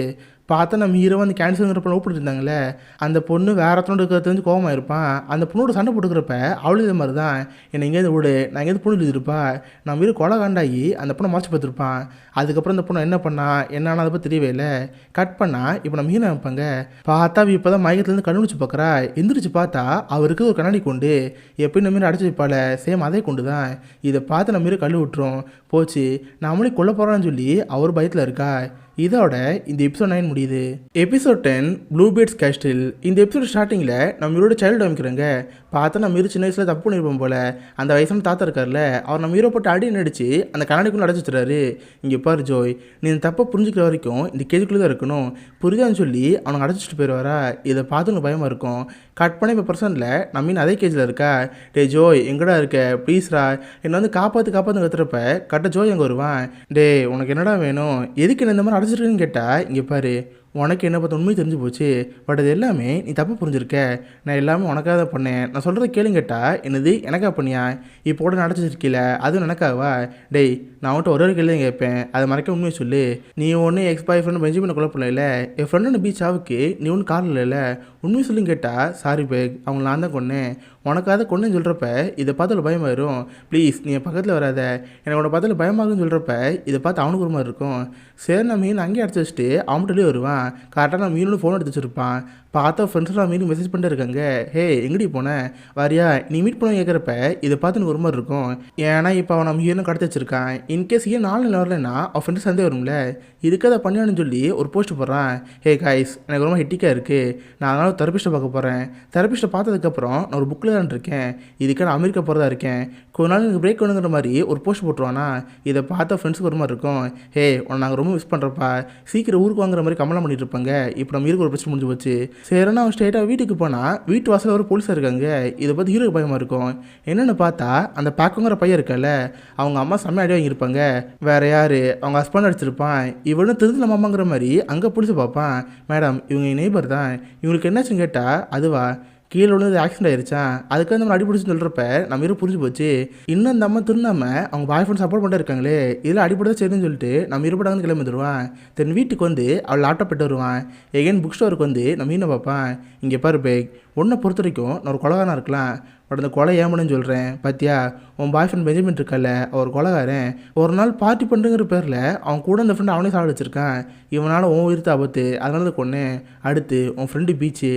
பார்த்தா நம்ம ஹீரோ வந்து கேன்சருங்கிற பொண்ணு ஓப்பிட்டு இருந்தாங்களே, அந்த பொண்ணு வேற ஒருத்தனோட இருக்கிறது தெரிஞ்சு கோவமாக இருப்பான். அந்த பொண்ணோட சண்டை போட்டுக்கிறப்ப அவளும் இதே மாதிரி தான், என்னை எங்கேயிருந்து விடு, நான் எங்கேயிருந்து பொண்ணு எழுதிருப்பா. நம்ம ஹீரோ கொலை காண்டாகி அந்த பொண்ணை மறைச்சு பார்த்துருப்பான். அதுக்கப்புறம் இந்த பொண்ணை என்ன பண்ணா என்னன்னா அதை பற்றி தெரியவே இல்லை. கட் பண்ணால் இப்போ நம்ம ஹீரோ வைப்பாங்க. பார்த்தா இப்போ தான் மயக்கத்துலேருந்து கண்டுபிடிச்சி பார்க்குறா. எந்திரிச்சு பார்த்தா அவருக்கு ஒரு கண்ணாடி கொண்டு எப்பயும் நம்ம அடைச்சி வைப்பாள், சேம் அதே கொண்டு தான். இதை பார்த்து நம்ம ஹீரோ கழு விட்டுரும். போச்சு நம்மளே கொல்ல போகிறான்னு சொல்லி அவர் பயத்தில் இருக்கா. இதோட இந்த எபிசோட் 9 முடியுது. Episode 10 bluebirds castle. இந்த எபிசோட் ஸ்டார்டிங்கில் நம்ம ஹீரோட சைல்டு அமைக்கிறாங்க. பார்த்தா நம்ம ஹீரோ சின்ன வயசில் தப்பு பண்ணியிருப்போம் போல். அந்த வயசான தாத்தா இருக்கார்ல, அவர் நம்ம ஹீரோ போட்டு அடி நடிச்சு அந்த கண்ணாடிக்குள்ளே அடைச்சி வச்சுறாரு. இங்கே பாரு ஜோய், நீ இந்த தப்பை புரிஞ்சுக்கிற வரைக்கும் இந்த கேஜுக்குள்ளே தான் இருக்கணும், புரியுதான்னு சொல்லி அவனுக்கு அடைச்சிட்டு போயிடுவாரா. இதை பார்த்து எனக்கு பயமாக இருக்கும். கட் பண்ணி இப்போ பர்சனில் நம்ம மீன் அதே கேஜில் இருக்கா. டே ஜோய் எங்கடா இருக்க, ப்ளீஸ்ரா என்னை வந்து காப்பாற்று கத்துறப்ப கட்ட ஜோய் அங்கே வருவான். டே உனக்கு என்னடா வேணும், எதுக்கு என்ன இந்த மாதிரி அடைச்சிருக்குன்னு கேட்டால், இங்கே பாரு உனக்கு என்ன பார்த்து உண்மை தெரிஞ்சு போச்சு, பட் அது எல்லாமே நீ தப்பு புரிஞ்சிருக்க, நான் எல்லாமே உனக்காக தான் பண்ணேன், நான் சொல்கிறத கேளுங்க கேட்டால் என்னது எனக்கா பண்ணியா, இப்போ கூட நடச்சிருக்கீல அதுவும் எனக்காவா. டேய் நான் அவன்கிட்ட ஒரு கேள்வி தான் கேட்பேன், அதை மறைக்க உண்மையை சொல்லு, நீ ஒன்று எக்ஸ் பாய் ஃப்ரெண்டு பெஞ்சமினை கொலை பண்ணல, என் ஃப்ரெண்டு பீச் ஆவுக்கு நீ ஒன்றும் காரில் இல்லை, உண்மையை சொல்லுங்க கேட்டால் சாரி பேக் அவங்க நான் தான் கொன்னேன், உனக்காக கொன்னேன்னு சொல்கிறப்ப இதை பார்த்து பயமாயிரும். ப்ளீஸ் நீ என் பக்கத்தில் வராத, எனக்கு உன்னை பார்த்தால பயமாகுன்னு சொல்கிறப்ப இதை பார்த்து அவனுக்கு ஒரு மாதிரி இருக்கும். சரி நான் மீன் அங்கேயே அடைச்சி வச்சுட்டு அவன்கிட்ட வருவான். கரெக்டாக நான் மீனோட ஃபோன் எடுத்து வச்சுருப்பான். பார்த்தா ஃப்ரெண்ட்ஸ்லாம் மீறி மெசேஜ் பண்ணிட்டு இருக்காங்க. ஹே எங்கடி போனேன் வரியா நீ மீட் பண்ண கேட்குறப்ப இதை பார்த்து எனக்கு ஒரு மாதிரி இருக்கும். ஏன்னா இப்போ அவன் நம்ம ஹீரோனை கடத்தி வச்சிருக்கான். இன்கேஸ் ஏன் 4 நாள் வரலன்னா அவன் ஃப்ரெண்ட்ஸ் சந்தே வரும்ல. இதுக்கு அதை பண்ணியான்னு சொல்லி ஒரு போஸ்ட் போடுறான். ஹே காய்ஸ் எனக்கு ரொம்ப ஹெட்டிக்காக இருக்குது. நான் அதனால் தெரபிஸ்ட்டை பார்க்க போகிறேன். தெரபிஸ்ட்டை பார்த்ததுக்கப்புறம் நான் ஒரு புக்கில் தான் இருக்கேன். இதுக்கு நான் அமெரிக்கா போகிறதா இருக்கேன். கொஞ்ச நாள் எனக்கு பிரேக் வேணுங்கிற மாதிரி ஒரு போஸ்ட் போட்டுருவானா. இதை பார்த்தா ஃப்ரெண்ட்ஸுக்கு ஒரு மாதிரி இருக்கும். ஹே உன்னை நாங்கள் ரொம்ப மிஸ் பண்ணுறப்பா. சீக்கிரம் ஊருக்கு வாங்குற மாதிரி கமலாம் பண்ணிட்டு இருப்பாங்க. இப்போ நம்ம ஹீரோக்கு ஒரு பிரச்சனை முடிஞ்சு போச்சு. சரினா அவன் ஸ்ட்ரெயிட்டாக வீட்டுக்கு போனால் வீட்டு வாசலில் ஒரு போலீஸாக இருக்காங்க. இதை பார்த்து ஹீரோக்கு பயமாக இருக்கும். என்னென்னு பார்த்தா அந்த பேக்குங்கிற பையன் இருக்கல, அவங்க அம்மா செம்ம அடி வாங்கியிருப்பாங்க. வேற யார் அவங்க ஹஸ்பண்ட் அடிச்சிருப்பான். இவனும் திருத்து நம்ம அம்மாங்கிற மாதிரி அங்கே பிடிச்சி பார்ப்பான். மேடம் இவங்க நெய்பர் தான், இவங்களுக்கு என்னாச்சுன்னு கேட்டால் அதுவா கீழே விழுந்து ஆக்சிடென்ட் ஆயிருச்சான். அதுக்காக நம்ம அடிபிடிச்சுன்னு சொல்கிறப்ப நம்ம ஹீரோ புரிஞ்சு போச்சு. இன்னும் அந்த அம்மா திருந்தாமல் அவங்க பாய் ஃப்ரெண்ட் சப்போர்ட் பண்ணிட்டு இருக்காங்களே, இதில் அடிப்படை சரின்னு சொல்லிட்டு நம்ம இருப்படாங்கன்னு கிளம்பி வந்துடுவான். தென் வீட்டுக்கு வந்து அவள் லேப்டாப் போட்டு வருவான். எகைன் புக் ஸ்டோருக்கு வந்து நம்ம மீனை பார்ப்பான். இங்கே பாரு பேக், ஒன்றை பொறுத்த வரைக்கும் நான் ஒரு கொலகாரனாக இருக்கலாம். பட் அந்த கொலை ஏமனுன்னு சொல்கிறேன் பார்த்தியா. உன் பாய் ஃப்ரெண்ட் பெஞ்சமின் இருக்கல, அவர் கொலகாரன். ஒரு நாள் பார்ட்டி பண்ணுறங்கிற பேரில் அவன் கூட அந்த ஃப்ரெண்ட் அவனே சாப்பிடுச்சிருக்கான். இவனால் உன் உயிர்த்து ஆபத்து, அதனால தான் கொன்னே. அடுத்து உன் ஃப்ரெண்டு பீச்சு,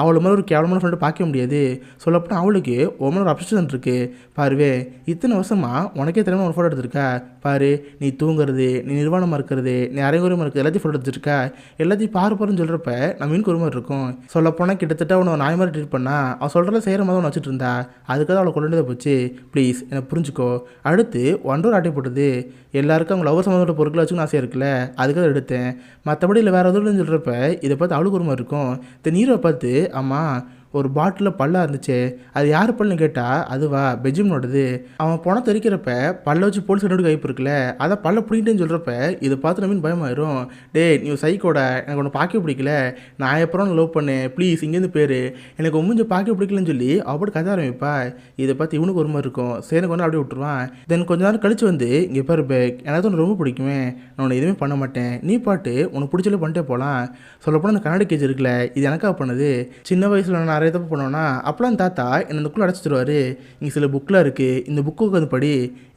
அவளை மாதிரி ஒரு கேவலமான ஃப்ரெண்டு பார்க்க முடியாது. சொல்லப்போனால் அவளுக்கு உன் மேலே ஒரு அப்சஷன் இருக்குது. பாருவே இத்தனை வருஷமாக உனக்கே திறமை ஒரு ஃபோட்டோ எடுத்திருக்கா. பாரு நீ தூங்குறது, நீ நிர்வாணமாக இருக்கிறது, நீ அரைகுறையமாக இருக்கிறது எல்லாத்தையும் ஃபோட்டோ எடுத்துருக்கா. எல்லாத்தையும் பாருன்னு சொல்கிறப்ப நம்ம மீனுக்கு ஒரு மாதிரி இருக்கும். சொல்லப்போனால் கிட்டத்தட்ட அவனை நாய் மாதிரி ட்ரீட் பண்ணா. அவன் சொல்கிறத செய்கிற மாதிரி அவனை வச்சுட்டு இருந்தா. அதுக்காக அவளை கொண்டு போச்சு. ப்ளீஸ் என்னை புரிஞ்சுக்கோ. அடுத்து ஒன்றரை ஆட்டை போட்டது. எல்லாருக்கும் அவங்க லவர் சம்மந்தப்பட்ட பொருட்களை வச்சுக்கணும் ஆசையாக இருக்குல்ல, அதுக்காக எடுத்தேன். மற்றபடி இல்லை வேறு எதுவும் சொல்கிறப்ப இதை பார்த்து அவளுக்கு ஒரு மாதிரி இருக்கும். இந்த நீரை பார்த்து அம்மா ஒரு பாட்டிலில் பல்லாக இருந்துச்சு, அது யார் பல்லுன்னு கேட்டால் அதுவா பெஜிமனோடது. அவன் பணத்தை தெரிக்கிறப்ப பல்ல வச்சு போலீஸ் ரெண்டு கைப்பு இருக்குல்ல, அதை பல்ல பிடிக்கிட்டேன்னு சொல்கிறப்ப இதை பார்த்து நம்ம பயமாயிரும். டே நீ சைக்கோட, எனக்கு ஒன்று பார்க்க பிடிக்கல, நான் எப்பறம் லவ் பண்ணேன், ப்ளீஸ் இங்கேருந்து பேர் எனக்கு உமிஞ்ச பார்க்க பிடிக்கலன்னு சொல்லி அவப்படி கதை ஆரம்பிப்பா. இதை பார்த்து இவனுக்கு ஒரு மாதிரி இருக்கும். சரி கொஞ்சம் அப்படியே விட்டுருவான். தென் கொஞ்ச நேரம் கழிச்சு வந்து இங்கே பாரு பேக், எனக்கு ஒன்று ரொம்ப பிடிக்குமே, நான் உன்னை எதுவுமே பண்ண மாட்டேன், நீ பாட்டு உனக்கு பிடிச்சல பண்ணிட்டே போகலாம். சொல்லப்போனால் அந்த கண்ணாடி கேஜ் இருக்குல்ல, இது எனக்காக பண்ணது. சின்ன வயசில் நான் நிறைய தப்பு பண்ணோன்னா அப்போலாம் தாத்தா என்னை இந்த புக்கில் அடைச்சிடுவார். இங்கே சில புக்கில் இருக்குது, இந்த புக்கு வந்து படி,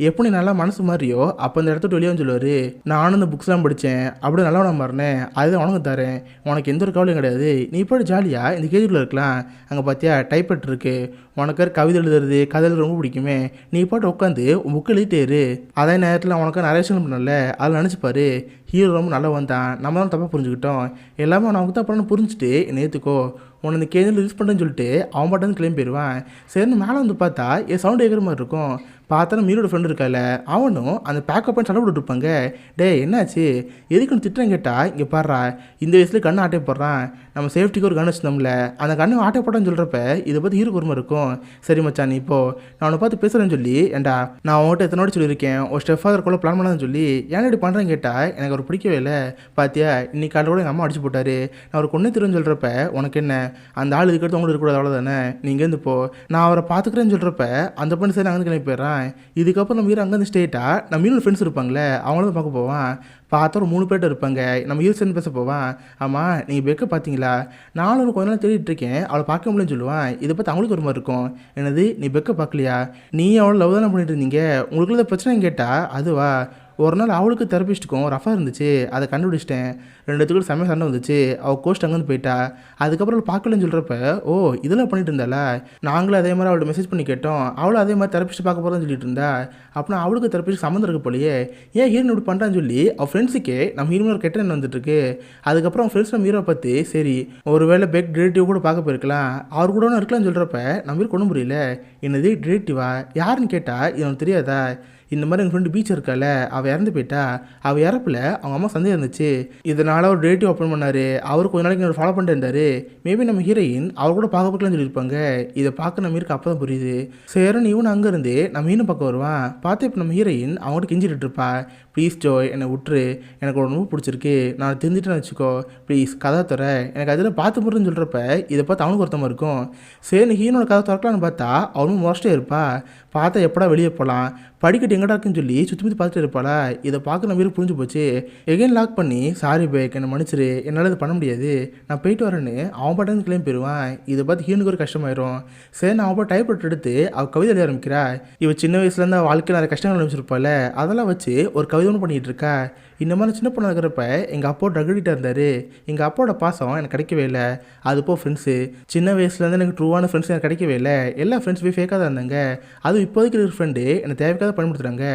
எப்படி நல்லா மனசு மாறியோ அப்போ அந்த இடத்துட்டு வெளியே சொல்லுவார். நானும் இந்த புக்ஸ்லாம் படித்தேன், அப்படியே நல்லா நான் மாறினேன், அதுதான் உனக்கு தரேன், உனக்கு எந்த ஒரு கவலையும் கிடையாது, நீ இப்போ ஜாலியாக இந்த கேஜுக்குள்ளே இருக்கலாம். அங்கே பார்த்தியா டைப்ரைட் இருக்குது, உனக்கு கவிதை எழுதுறது கதை எழுத ரொம்ப பிடிக்குமே, நீ பாட்டு உட்காந்து உன் புக்கு எழுதிட்டேரு. அதே நேரத்தில் உனக்கு நிறைய விஷயம் பண்ணல, அதில் நினச்சிப்பாரு. ஹீரோ ரொம்ப நல்லா வந்தான், நம்ம தான் தப்பாக புரிஞ்சுக்கிட்டோம், எல்லாமே அவனுக்கு தான் பண்ணு புரிஞ்சுட்டு என்னை ஏற்றுக்கோ, உன்னை இந்த கேஜில் யூஸ் பண்ணுறேன்னு சொல்லிட்டு அவன் பாட்டு வந்து கிளம்பி போயிடுவான். சரின்னு மேலே வந்து பார்த்தா என் சவுண்ட் கேட்குற மாதிரி இருக்கும். பார்த்தா மீனோட ஃப்ரெண்டு இருக்கால, அவனும் அந்த பேக்கப் பண்ணி சண்டை போட்டுருப்பாங்க. டே என்னாச்சு எதுக்குன்னு திட்டுறேன் கேட்டால், இங்கே பாடுறா இந்த வயசுல கண்ணை ஆட்டை போடுறான், நம்ம சேஃப்டிக்கு ஒரு கண்ணு வச்சுருந்தோம்ல, அந்த கண்ணை ஆட்டை போட்டான்னு சொல்கிறப்ப இதை பார்த்து ஹீரோ ஒரு மாதிரி இருக்கும். சரி மச்சான் நீ இப்போ நான் அவனை பார்த்து பேசுகிறேன்னு சொல்லி, ஏண்டா நான் அவன்கிட்ட எத்தனை வாட்டி சொல்லியிருக்கேன் ஒரு ஸ்டெப் ஃபாதர் கூட பிளான் பண்ணான்னு சொல்லி, ஏன்னா இப்படி பண்ணுறேன்னு கேட்டால் எனக்கு அவர் பிடிக்கவே இல்லை. பார்த்தியா இன்னைக்கு காலையில் கூட எங்கள் அம்மா அடிச்சு போட்டார், நான் அவர் கொண்டு திருன்னு சொல்கிறப்ப உனக்கு என்ன, அந்த ஆள் இதுக்கடுத்து உங்களுக்கு இருக்கக்கூடாது அவ்வளோதானே, நீங்கள் இருந்து போ, நான் அவரை பார்த்துக்கிறேன்னு சொல்கிறப்ப அந்த பண்ணி சரி அங்கே கிளம்பி போயிடுறான். இதுக்கப்புறம் நம்ம ஹீரோ அங்கேருந்து ஸ்டேட்டாக நம்ம ஹீரோ ஃப்ரெண்ட்ஸ் இருப்பாங்களே அவங்கள தான் பார்க்க போவான். பார்த்தா ஒரு 3 பேர்ட்ட இருப்பாங்க. நம்ம ஹீரோ சேர்ந்து பேச போவான். ஆமாம் நீங்கள் பெக்க பார்த்தீங்களா, நானும் கொஞ்ச நாள் தேடிட்டு இருக்கேன், அவளை பார்க்க முடியும்னு சொல்லுவான். இதை பார்த்து அவங்களுக்கு ஒரு மாதிரி இருக்கும். என்னது நீ பெக்க பார்க்கலையா, நீ அவளை லவ் தானே பண்ணிட்டு இருந்தீங்க, உங்களுக்கு இந்த பிரச்சனை கேட்டால் அதுவா, ஒரு நாள் அவளுக்கு தெரபிஸ்ட்டுக்கும் ஒரு அஃபேர் இருந்துச்சு, அதை கண்டுபிடிச்சிட்டேன், 2 பேத்துக்குள்ள செம்ம சண்டை வந்துச்சு, அவள் கோஸ்ட் அங்கேருந்து போயிட்டா, அதுக்கப்புறம் அவள் பார்க்கலன்னு சொல்கிறப்ப ஓ இதெல்லாம் பண்ணிட்டு இருந்தால, நாங்களும் அதே மாதிரி அவள்கிட்ட மெசேஜ் பண்ணி கேட்டோம், அவளும் அதே மாதிரி தெரபிஸ்ட் பார்க்க போகிறோன்னு சொல்லிட்டு இருந்தா, அப்படின்னா அவளுக்கு தெரபிஸ்ட் சம்மந்தம் இருக்க போலையே, ஏன் ஹீரோன் இப்படி பண்ணுறான்னு சொல்லி அவள் ஃப்ரெண்ட்ஸுக்கே நம்ம ஹீரோன் கெட்ட எண்ணம் வந்துட்டுருக்கு. அதுக்கப்புறம் ஃப்ரெண்ட்ஸ் நம்ம ஹீரோ பார்த்து சரி ஒரு வேளை பெக் டிரெக்டிவ் கூட பார்க்க போயிருக்கலாம், அவர் கூட ஒன்று இருக்கலாம்னு சொல்கிறப்ப நம்ம ஹீரோ கொண்டு முடியல. என்னது டிரெக்டிவா யாருன்னு கேட்டால் இது அவனுக்கு தெரியாதா, இந்த மாதிரி எங்கள் ஃப்ரெண்டு பீச் இருக்கால அவள் இறந்து போயிட்டா, அவள் இறப்பில் அவங்க அம்மா சந்தேகம் இருந்துச்சு, இதனால் அவர் டேட்டிவ் ஓப்பன் பண்ணார், அவர் கொஞ்ச நாளைக்கு என்னோட ஃபாலோ பண்ணிட்டு இருந்தார், மேபி நம்ம ஹீரோயின் அவர் கூட பார்க்க போக்கலாம்னு சொல்லியிருப்பாங்க. இதை பார்க்க நம்ம இருக்கு அப்போ தான் புரியுது. சேரன் இவனு அங்கேருந்து நம்ம இன்னும் பார்க்க வருவான். பார்த்து இப்போ நம்ம ஹீரோயின் அவங்கள்ட்ட கெஞ்சிட்டு இருப்பா, ப்ளீஸ் ஜோய் என்னை விட்டுரு, எனக்கு ரொம்ப பிடிச்சிருக்கு, நான் தெரிஞ்சுட்டேன்னு வச்சுக்கோ, ப்ளீஸ் கதை தர, எனக்கு அதில் பார்த்து போடுறேன்னு சொல்கிறப்ப இதை பார்த்து அவனுக்கு ஒருத்தமாக இருக்கும். சரி ஹீரோனோட கதை திறக்கலான்னு பார்த்தா அவனும் மோஸ்ட்டே இருப்பா. பார்த்தா எப்படா வெளியே போகலாம், படிக்கட்டு எங்கடா இருக்குன்னு சொல்லி சுற்றி பார்த்துட்டு இருப்பாளா. இதை பார்க்க நம்ம புரிஞ்சு போச்சு. எகைன் லாக் பண்ணி சாரி பே பிரேக் என்னை மன்னிச்சிரு, என்னால் இது பண்ண முடியாது, நான் போயிட்டு வரேன்னு அவன் பாட்டு கிளம்பி போயிடுவான். இதை பார்த்து ஹீனுக்கு ஒரு கஷ்டமாயிரும். சரி நான் அவன் டைப் ரைட்டர் எடுத்து அவள் கவிதை எழுத ஆரம்பிக்கிறா. இவள் சின்ன வயசுலேருந்து அவள் வாழ்க்கையில் நிறைய கஷ்டங்கள் அனுப்பிச்சிருப்பாள். அதெல்லாம் வச்சு ஒரு கவிதை ஒன்று பண்ணிகிட்டு இருக்கா. இந்த மாதிரி சின்ன பொண்ணு இருக்கிறப்ப எங்கள் அப்பா ட்ரக் அடிக்டாக இருந்தார். எங்கள் அப்பாவோட பாசம் எனக்கு கிடைக்கவே இல்லை. அதுப்போ ஃப்ரெண்ட்ஸு சின்ன வயசுலேருந்து எனக்கு ட்ரூவான ஃப்ரெண்ட்ஸ் எனக்கு கிடைக்கவே இல்லை. எல்லா ஃப்ரெண்ட்ஸுமே ஃபேக்காக தான் இருந்தாங்க. அதுவும் இப்போதைக்கு இருக்கிற ஃப்ரெண்டு என்னை தேவைக்காக பயன்படுத்துகிறாங்க.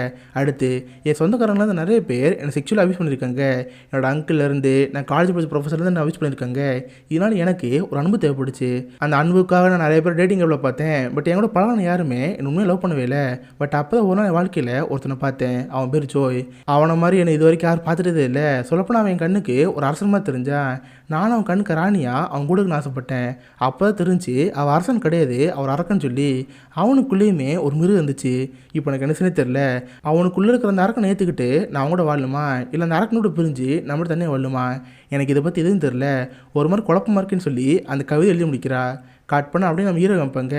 அடுத்து என் சொந்தக்காரங்களாம் நிறைய பேர் என்னை செக்ஷுவலாக அபியூஸ் பண்ணியிருக்காங்க. என்னோடய அங்கிள்லேருந்து நான் காலேஜ் படிச்ச ப்ரொஃபஸர்லேருந்து என்ன அபியூஸ் பண்ணியிருக்காங்க. இதனால் எனக்கு ஒரு அன்பு தேவைப்படுச்சு. அந்த அன்புக்காக நான் நிறைய பேர் டேட்டிங் எவ்வளோ பார்த்தேன். பட் என் கூட பழகின யாருமே என்ன உண்மையாக லவ் பண்ணவே இல்லை. பட் அப்போ தான் ஒரு நாள் என் வாழ்க்கையில் ஒருத்தனை பார்த்தேன். அவன் பேர் ஜோய். அவனை மாதிரி என்னை இது வரைக்கும் யாரும் பார்த்துட்டதே இல்லை. சொல்லப்போனால் அவன் என் கண்ணுக்கு ஒரு அரசனமாக தெரிஞ்சான். நானும் அவன் கண்ணுக்கு ராணியாக அவன் கூட ஆசைப்பட்டேன். அப்போ தான் தெரிஞ்சு அவள் அரசன் கிடையாது, அவர் அரக்கன்னு சொல்லி. அவனுக்குள்ளேயுமே ஒரு மிருகம் இருந்துச்சு. இப்போ எனக்கு என்ன தெரில, அவனுக்குள்ளே இருக்கிற அந்த அரக்கனை ஏற்றுக்கிட்டு நான் அவங்க கூட வாழணுமா, இல்லை அந்த அரக்கனோட பிரிஞ்சு நம்மளோட தனியாக வாழணுமா, எனக்கு இதை பற்றி எதுவும் தெரில. ஒரு மாதிரி குழப்பமாக இருக்குன்னு சொல்லி அந்த கவிதை எழுதி முடிக்கிறா. கட் பண்ண அப்படியே நம்ம ஹீரோ காமிப்பாங்க.